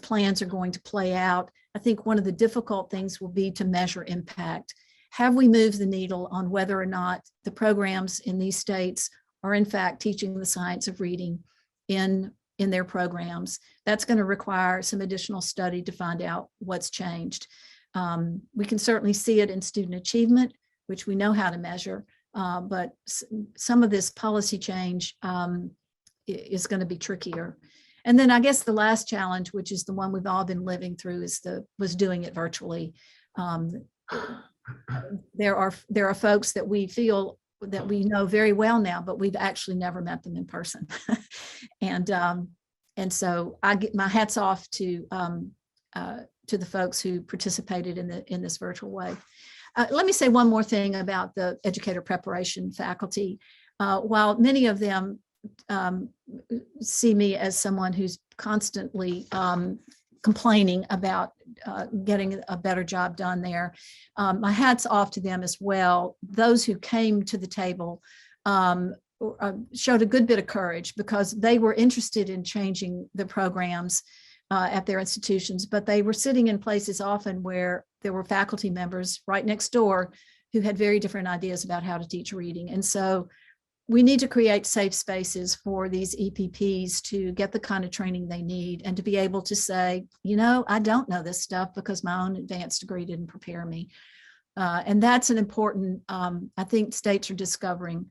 plans are going to play out. I think one of the difficult things will be to measure impact. Have we moved the needle on whether or not the programs in these states are in fact teaching the science of reading in their programs? That's going to require some additional study to find out what's changed. We can certainly see it in student achievement, which we know how to measure, but some of this policy change is going to be trickier. And then I guess the last challenge, which is the one we've all been living through, was doing it virtually. There are folks that we feel that we know very well now, but we've actually never met them in person. And so I get my hats off to the folks who participated in this virtual way. Let me say one more thing about the educator preparation faculty. While many of them see me as someone who's constantly complaining about getting a better job done there, my hat's off to them as well. Those who came to the table showed a good bit of courage, because they were interested in changing the programs at their institutions, but they were sitting in places often where there were faculty members right next door who had very different ideas about how to teach reading. And so we need to create safe spaces for these EPPs to get the kind of training they need and to be able to say, I don't know this stuff because my own advanced degree didn't prepare me. And that's an important, I think states are discovering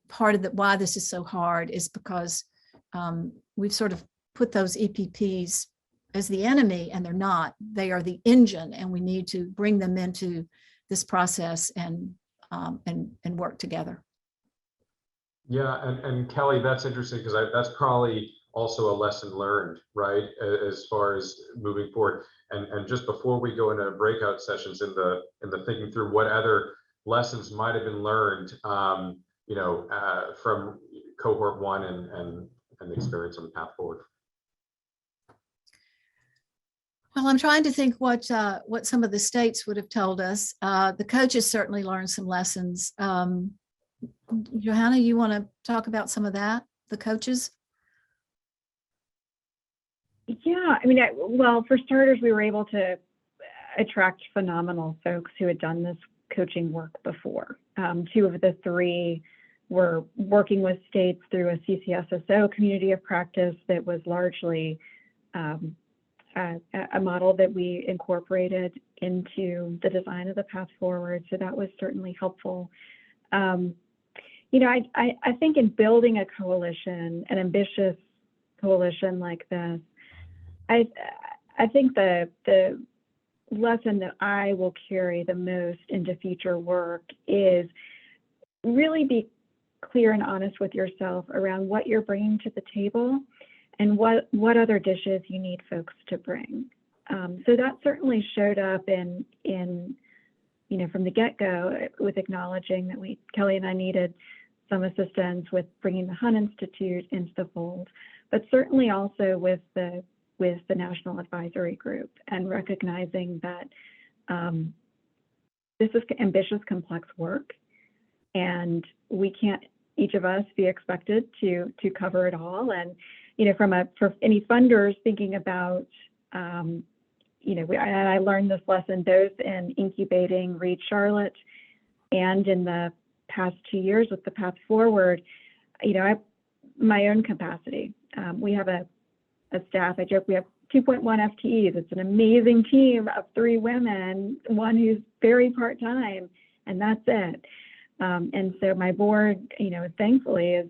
part of why this is so hard is because we've sort of put those EPPs as the enemy, and they're not. They are the engine, and we need to bring them into this process and work together. Yeah, and Kelly, that's interesting because that's probably also a lesson learned, right? As far as moving forward. And just before we go into breakout sessions in the thinking through what other lessons might have been learned, from cohort 1 and the experience on the path forward. Well, I'm trying to think what some of the states would have told us. The coaches certainly learned some lessons. Johanna, you want to talk about some of that, the coaches? Yeah, I mean, well, for starters, we were able to attract phenomenal folks who had done this coaching work before. 2 of the 3 were working with states through a CCSSO community of practice that was largely a model that we incorporated into the design of the path forward. So that was certainly helpful. I think in building a coalition, an ambitious coalition like this, I think the lesson that I will carry the most into future work is really be clear and honest with yourself around what you're bringing to the table and what other dishes you need folks to bring. So that certainly showed up in from the get-go with acknowledging that Kelly and I needed some assistance with bringing the Hun Institute into the fold, but certainly also with the National Advisory Group and recognizing that this is ambitious, complex work, and we can't, each of us, be expected to cover it all. And for any funders thinking about, and I learned this lesson both in incubating Read Charlotte and in the past 2 years with the Path Forward. My own capacity. We have a staff. I joke we have 2.1 FTEs. It's an amazing team of 3 women, 1 who's very part-time, and that's it. And so my board, thankfully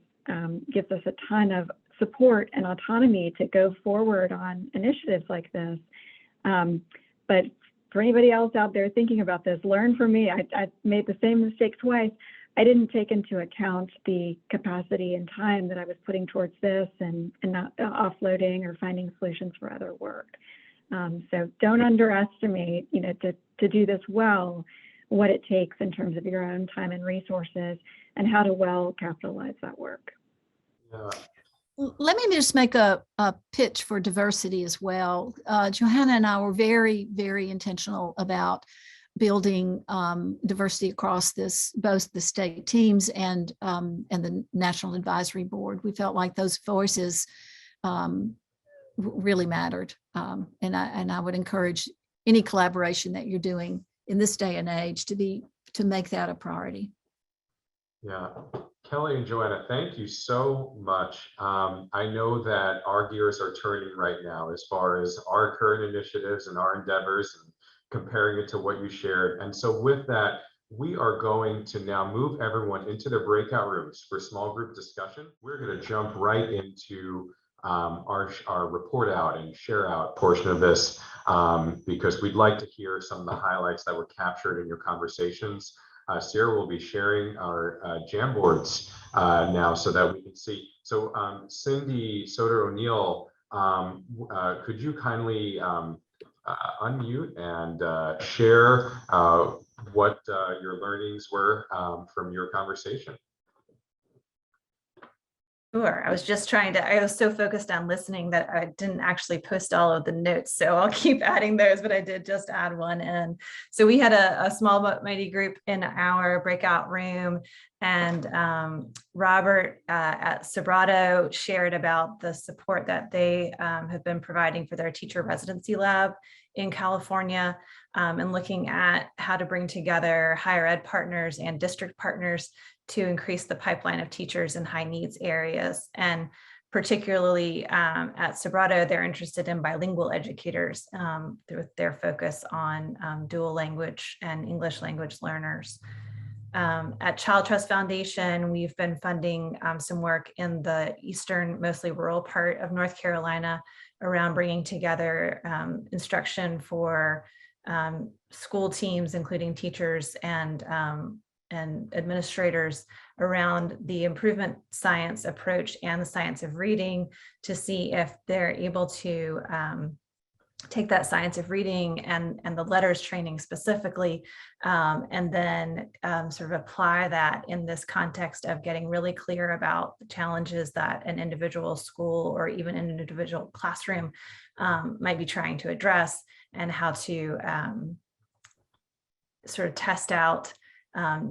gives us a ton of support and autonomy to go forward on initiatives like this. But for anybody else out there thinking about this, learn from me. I made the same mistake twice. I didn't take into account the capacity and time that I was putting towards this and not offloading or finding solutions for other work. So don't underestimate, to do this well, what it takes in terms of your own time and resources and how to well capitalize that work. Yeah. Let me just make a pitch for diversity as well. Johanna and I were very, very intentional about building diversity across both the state teams and the National Advisory Board. We felt like those voices really mattered, and I would encourage any collaboration that you're doing in this day and age to make that a priority. Yeah, Kelly and Joanna, thank you so much. I know that our gears are turning right now as far as our current initiatives and our endeavors, and comparing it to what you shared. And so with that, we are going to now move everyone into their breakout rooms for small group discussion. We're going to jump right into our report out and share out portion of this because we'd like to hear some of the highlights that were captured in your conversations. Sierra will be sharing our Jamboards now so that we can see. So Cindy Soder O'Neill, could you kindly unmute and share what your learnings were from your conversation? Sure. I was so focused on listening that I didn't actually post all of the notes. So I'll keep adding those, but I did just add one. And so we had a small but mighty group in our breakout room, and Robert at Sobrato shared about the support that they have been providing for their teacher residency lab in California. and looking at how to bring together higher ed partners and district partners to increase the pipeline of teachers in high needs areas. And particularly at Sobrato, they're interested in bilingual educators with their focus on dual language and English language learners. At Child Trust Foundation, we've been funding some work in the eastern, mostly rural part of North Carolina around bringing together instruction for school teams, including teachers and administrators, around the improvement science approach and the science of reading, to see if they're able to take that science of reading and the letters training specifically, and then sort of apply that in this context of getting really clear about the challenges that an individual school or even an individual classroom might be trying to address, and how to sort of test out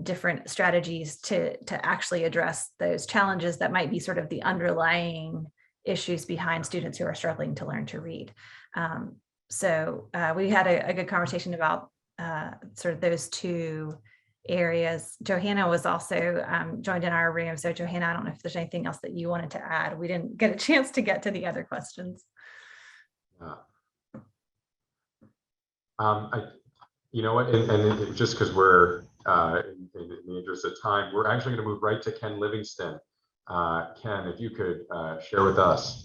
different strategies to actually address those challenges that might be sort of the underlying issues behind students who are struggling to learn to read. So we had a good conversation about sort of those two areas. Johanna was also joined in our room. So Johanna, I don't know if there's anything else that you wanted to add. We didn't get a chance to get to the other questions. You know what, and just because we're in the interest of time, we're actually going to move right to Ken Livingston. Ken, if you could share with us.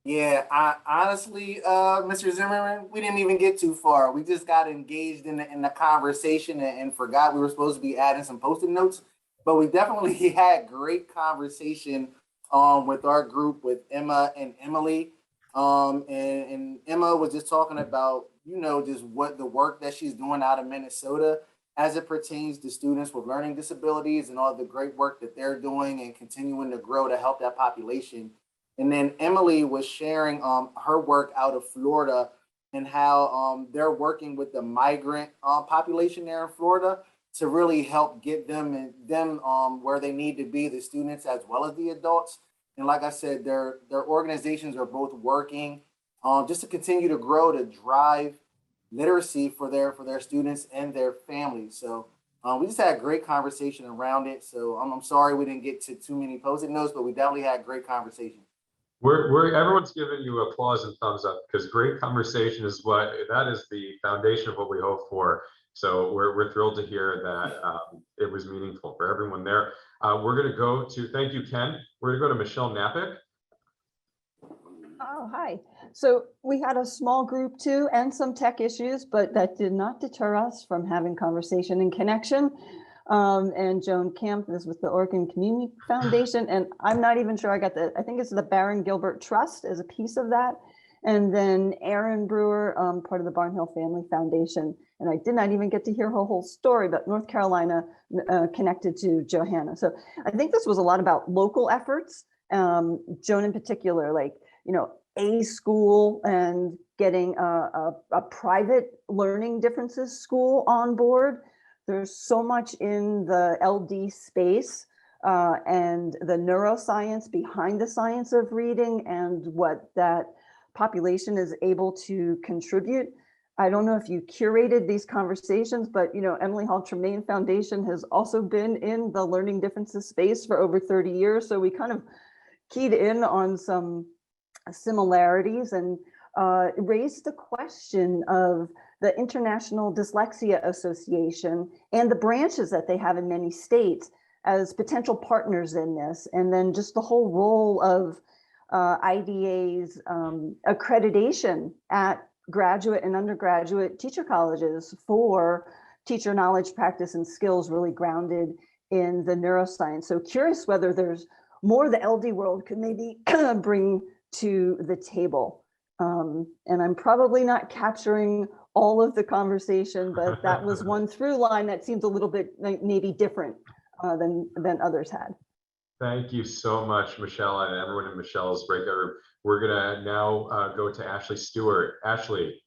Yeah, I honestly, Mr. Zimmerman, we didn't even get too far. We just got engaged in the conversation and forgot we were supposed to be adding some Post-it notes. But we definitely had great conversation with our group, with Emma and Emily. And Emma was just talking about, just what the work that she's doing out of Minnesota as it pertains to students with learning disabilities and all the great work that they're doing and continuing to grow to help that population. And then Emily was sharing her work out of Florida and how they're working with the migrant population there in Florida to really help get them where they need to be, the students as well as the adults. And like I said, their organizations are both working just to continue to grow, to drive literacy for their students and their families. So we just had a great conversation around it. So I'm sorry we didn't get to too many Post-it notes, but we definitely had a great conversation. Everyone's giving you applause and thumbs up, because great conversation is that is the foundation of what we hope for. So we're thrilled to hear that it was meaningful for everyone there. We're going to go to, thank you, Ken. We're going to go to Michelle Napick. Oh, hi. So we had a small group too, and some tech issues, but that did not deter us from having conversation and connection. And Joan Camp is with the Oregon Community Foundation, and I'm not even sure I got I think it's the Baron Gilbert Trust as a piece of that. And then Erin Brewer, part of the Barnhill Family Foundation. And I did not even get to hear her whole story, but North Carolina connected to Johanna. So I think this was a lot about local efforts. Joan in particular, a school and getting a private learning differences school on board. There's so much in the LD space and the neuroscience behind the science of reading and what that population is able to contribute. I don't know if you curated these conversations, but Emily Hall Tremaine Foundation has also been in the learning differences space for over 30 years. So we kind of keyed in on some similarities and raised the question of the International Dyslexia Association and the branches that they have in many states as potential partners in this. And then just the whole role of IDA's accreditation at graduate and undergraduate teacher colleges for teacher knowledge, practice, and skills really grounded in the neuroscience. So curious whether there's more the LD world could maybe bring to the table. And I'm probably not capturing all of the conversation, but that was one through line that seems a little bit maybe different than others had. Thank you so much, Michelle, and everyone in Michelle's breakout room. We're gonna now go to Ashley Stewart. Ashley.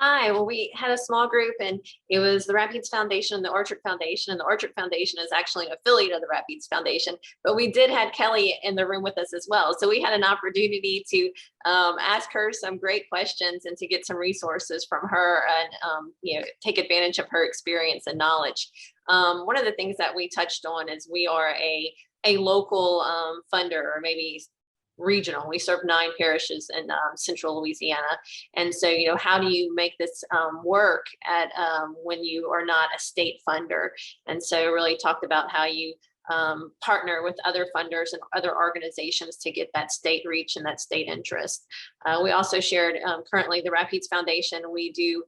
Hi, well, we had a small group and it was the Rapides Foundation and the Orchard Foundation. And the Orchard Foundation is actually an affiliate of the Rapides Foundation, but we did have Kelly in the room with us as well. So we had an opportunity to ask her some great questions and to get some resources from her and, take advantage of her experience and knowledge. One of the things that we touched on is we are a local funder, or maybe regional. We serve 9 parishes in central Louisiana. And so, how do you make this work at when you are not a state funder? And so really talked about how you partner with other funders and other organizations to get that state reach and that state interest. We also shared currently the Rapides Foundation. We do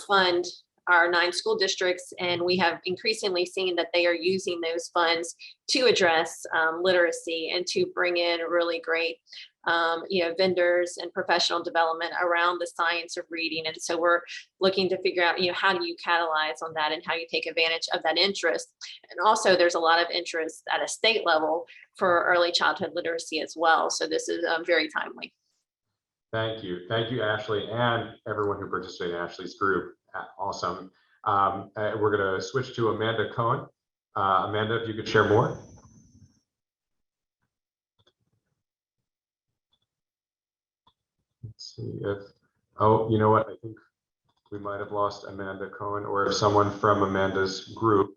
fund our 9 school districts, and we have increasingly seen that they are using those funds to address literacy and to bring in really great vendors and professional development around the science of reading. And so we're looking to figure out, how do you catalyze on that and how you take advantage of that interest. And also there's a lot of interest at a state level for early childhood literacy as well. So this is very timely. Thank you, Ashley, and everyone who participated in Ashley's group. Awesome. We're going to switch to Amanda Cohen. Amanda, if you could share more. Let's see if, oh, you know what? I think we might have lost Amanda Cohen, or if someone from Amanda's group.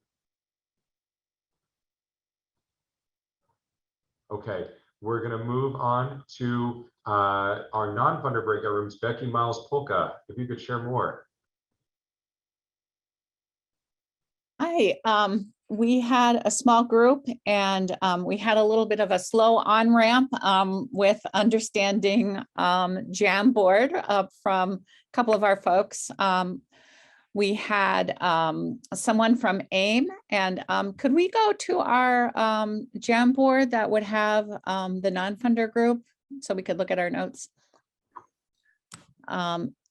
Okay, we're going to move on to our non-funder breakout rooms. Becky Miles-Polka, if you could share more. Hi, we had a small group, and we had a little bit of a slow on-ramp with understanding Jamboard from a couple of our folks. We had someone from AIM, and could we go to our Jamboard that would have the non-funder group so we could look at our notes?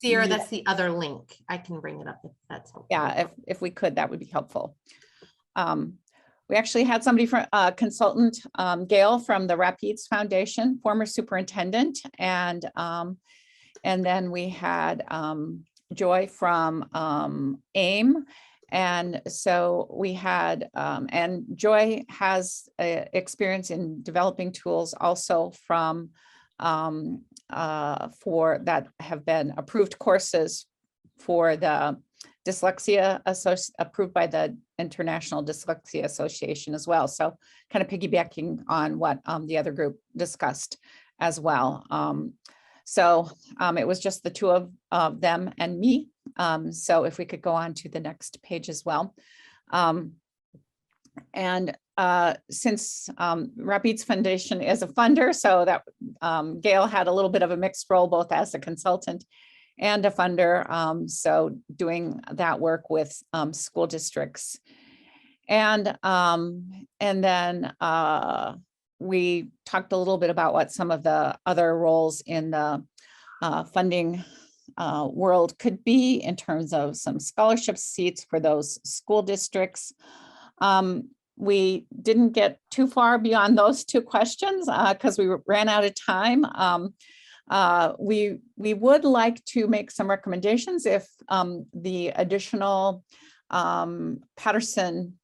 Sierra, that's the other link. I can bring it up if that's helpful. Yeah, if we could, that would be helpful. We actually had somebody from consultant, Gail from the Rapides Foundation, former superintendent, and then we had Joy from AIM. And so we had, and Joy has experience in developing tools also from for that have been approved courses for the dyslexia approved by the International Dyslexia Association as well. So kind of piggybacking on what the other group discussed as well. It was just the two of them and me. So if we could go on to the next page as well. Since Rapides Foundation is a funder, so that Gail had a little bit of a mixed role, both as a consultant and a funder. So doing that work with school districts. And then we talked a little bit about what some of the other roles in the funding world could be in terms of some scholarship seats for those school districts. We didn't get too far beyond those 2 questions because we ran out of time. We would like to make some recommendations if the additional Patterson,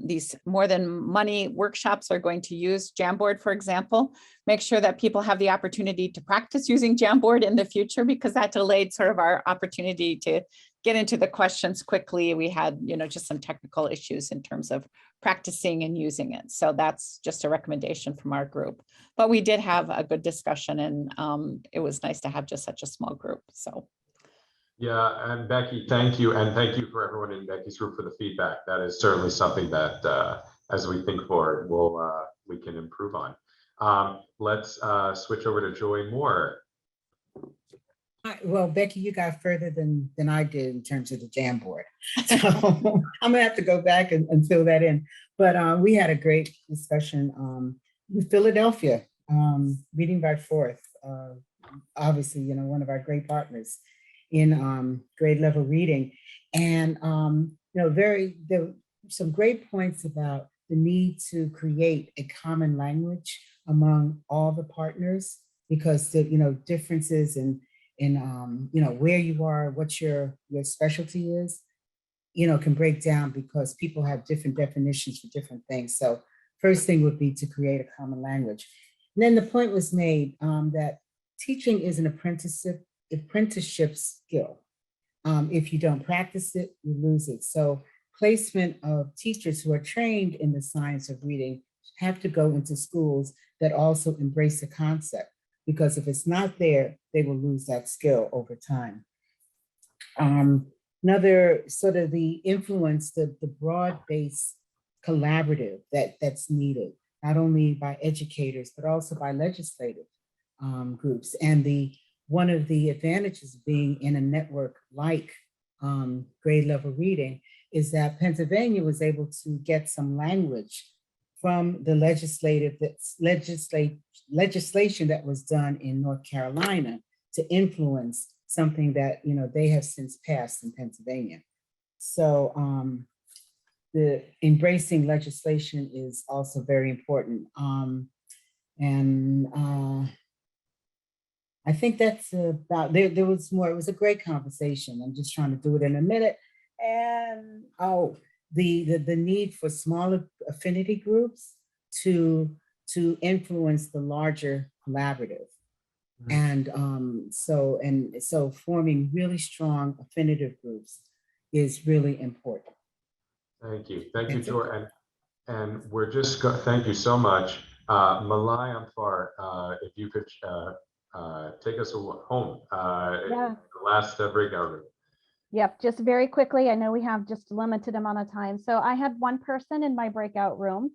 these more than money workshops are going to use Jamboard, for example. Make sure that people have the opportunity to practice using Jamboard in the future, because that delayed sort of our opportunity to get into the questions quickly. We had, just some technical issues in terms of practicing and using it. So that's just a recommendation from our group. But we did have a good discussion, and it was nice to have just such a small group. So. Yeah, and Becky, thank you. And thank you for everyone in Becky's group for the feedback. That is certainly something that as we think forward, we can improve on. Let's switch over to Joy Moore. Well, Becky, you got further than I did in terms of the Jamboard. So I'm gonna have to go back and fill that in. But we had a great discussion with Philadelphia, Reading by Fourth, obviously, one of our great partners in grade level reading. And, there were some great points about the need to create a common language among all the partners, because the, differences in in where you are, what your specialty is, can break down because people have different definitions for different things. So first thing would be to create a common language. And then the point was made that teaching is an apprenticeship skill. If you don't practice it, you lose it. So placement of teachers who are trained in the science of reading have to go into schools that also embrace the concept, because if it's not there, they will lose that skill over time. Another sort of the influence, the broad-based collaborative that's needed, not only by educators, but also by legislative groups. And one of the advantages of being in a network like grade level reading is that Pennsylvania was able to get some language from the legislation that was done in North Carolina to influence something that they have since passed in Pennsylvania. So the embracing legislation is also very important. I think that's about, there was more, it was a great conversation. I'm just trying to do it in a minute. And the need for smaller affinity groups to influence the larger collaborative. And so forming really strong affinitive groups is really important. Thank you, Joy. And we're just, thank you so much. Malai Amfar, if you could take us home, the last breakout room. Yep, just very quickly, I know we have just a limited amount of time. So I had one person in my breakout room.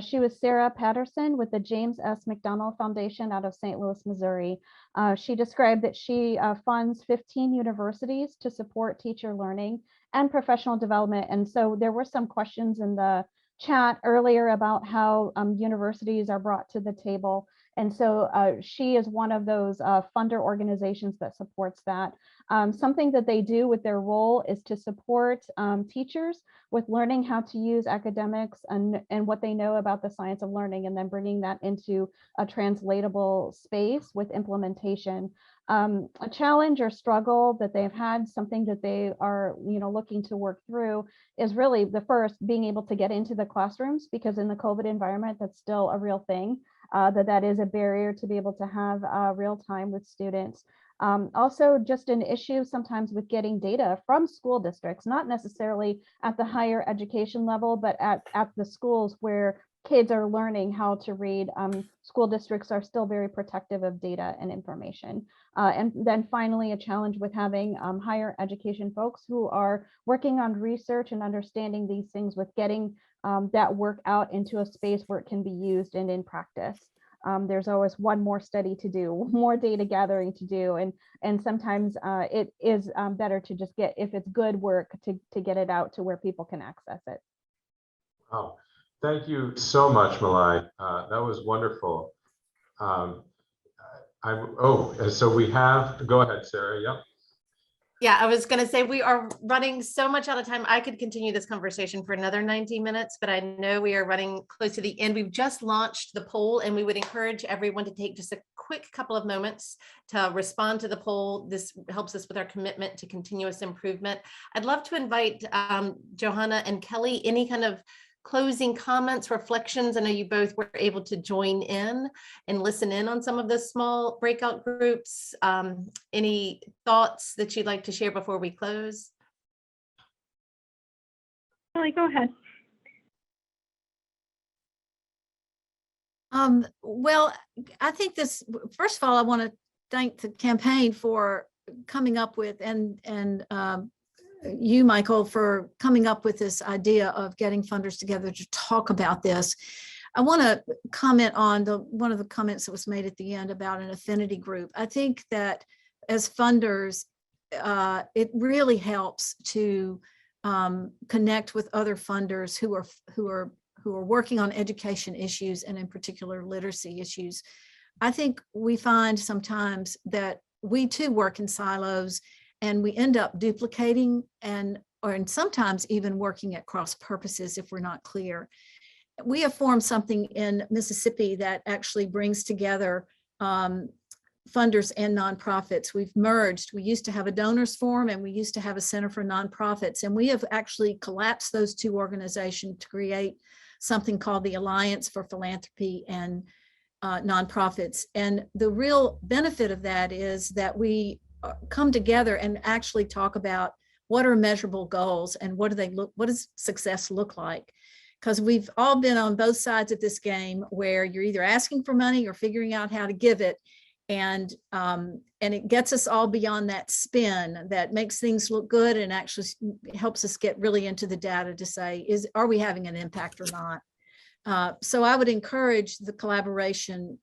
She was Sarah Patterson with the James S. McDonald Foundation out of St. Louis, Missouri. She described that she funds 15 universities to support teacher learning and professional development. And so there were some questions in the chat earlier about how universities are brought to the table. And so she is one of those funder organizations that supports that. Something that they do with their role is to support teachers with learning how to use academics and what they know about the science of learning, and then bringing that into a translatable space with implementation. A challenge or struggle that they've had, something that they are looking to work through, is really the first, being able to get into the classrooms, because in the COVID environment, that's still a real thing. That is a barrier to be able to have real time with students. Also, just an issue sometimes with getting data from school districts, not necessarily at the higher education level, but at the schools where kids are learning how to read. School districts are still very protective of data and information. And then finally, a challenge with having higher education folks who are working on research and understanding these things, with getting that work out into a space where it can be used and in practice. There's always one more study to do, more data gathering to do, and sometimes it is better to just get, if it's good work, to get it out to where people can access it. Wow, thank you so much, Malai. That was wonderful. So we have, go ahead, Sarah. Yep. Yeah, I was going to say we are running so much out of time. I could continue this conversation for another 90 minutes, but I know we are running close to the end. We've just launched the poll, and we would encourage everyone to take just a quick couple of moments to respond to the poll. This helps us with our commitment to continuous improvement. I'd love to invite Johanna and Kelly, any kind of closing comments, reflections. I know you both were able to join in and listen in on some of the small breakout groups. Any thoughts that you'd like to share before we close? Kelly, go ahead. Well, I think this, first of all, I want to thank the campaign for coming up with, and you, Michael, for coming up with this idea of getting funders together to talk about this. I want to comment on one of the comments that was made at the end about an affinity group. I think that as funders, it really helps to connect with other funders who are working on education issues, and in particular literacy issues. I think we find sometimes that we too work in silos, and we end up duplicating and sometimes even working at cross purposes if we're not clear. We have formed something in Mississippi that actually brings together funders and nonprofits. We've merged. We used to have a donors forum and we used to have a Center for Nonprofits, and we have actually collapsed those two organizations to create something called the Alliance for Philanthropy and Nonprofits. And the real benefit of that is that we come together and actually talk about what are measurable goals and what does success look like? Because we've all been on both sides of this game where you're either asking for money or figuring out how to give it. And it gets us all beyond that spin that makes things look good and actually helps us get really into the data to say, are we having an impact or not? So I would encourage the collaboration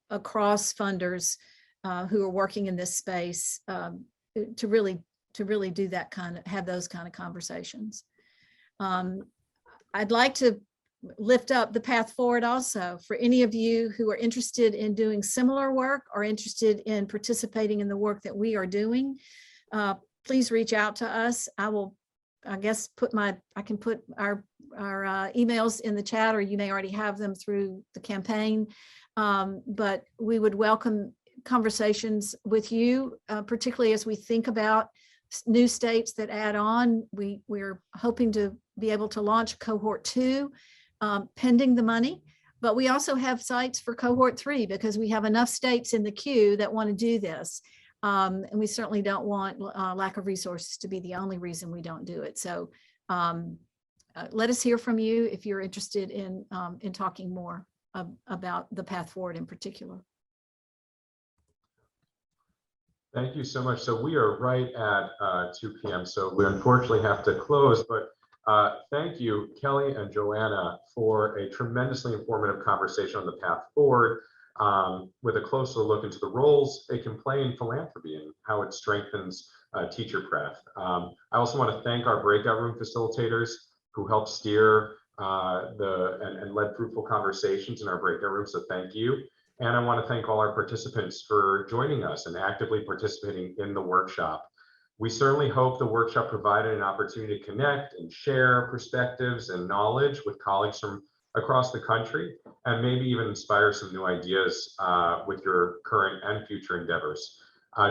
across funders who are working in this space to really do that have those kind of conversations. I'd like to lift up the path forward also for any of you who are interested in doing similar work or interested in participating in the work that we are doing. Please reach out to us. I can put our emails in the chat, or you may already have them through the campaign. But we would welcome conversations with you, particularly as we think about new states that add on. We're hoping to be able to launch Cohort 2 pending the money, but we also have sites for Cohort 3 because we have enough states in the queue that want to do this. And we certainly don't want lack of resources to be the only reason we don't do it. So let us hear from you if you're interested in talking more about the path forward in particular. Thank you so much. So we are right at 2 p.m. So we unfortunately have to close, but thank you, Kelly and Johanna, for a tremendously informative conversation on the path forward, with a closer look into the roles it can play in philanthropy and how it strengthens teacher craft. I also want to thank our breakout room facilitators who helped steer and led fruitful conversations in our breakout room. So thank you. And I want to thank all our participants for joining us and actively participating in the workshop. We certainly hope the workshop provided an opportunity to connect and share perspectives and knowledge with colleagues from across the country, and maybe even inspire some new ideas with your current and future endeavors.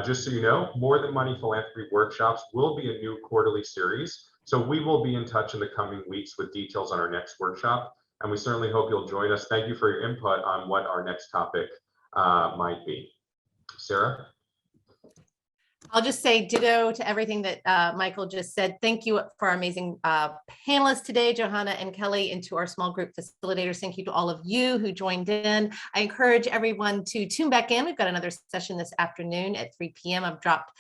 Just so you know, More Than Money Philanthropy workshops will be a new quarterly series, so we will be in touch in the coming weeks with details on our next workshop, and we certainly hope you'll join us. Thank you for your input on what our next topic might be. Sarah? I'll just say ditto to everything that Michael just said. Thank you for our amazing panelists today, Johanna and Kelly, and to our small group facilitators. Thank you to all of you who joined in. I encourage everyone to tune back in. We've got another session this afternoon at 3 p.m. I've dropped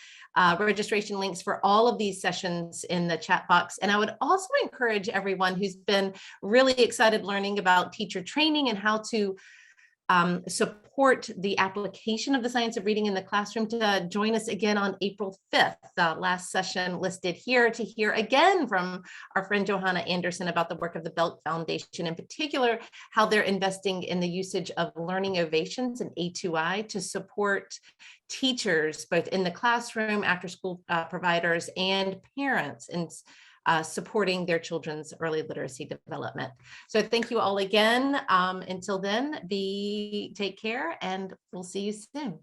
registration links for all of these sessions in the chat box. And I would also encourage everyone who's been really excited learning about teacher training and how to support the application of the science of reading in the classroom to join us again on April 5th. Last session listed here to hear again from our friend Johanna Anderson about the work of the Belk Foundation, in particular, how they're investing in the usage of learning ovations and A2I to support teachers, both in the classroom, after school providers, and parents in supporting their children's early literacy development. So thank you all again. Until then, take care, and we'll see you soon.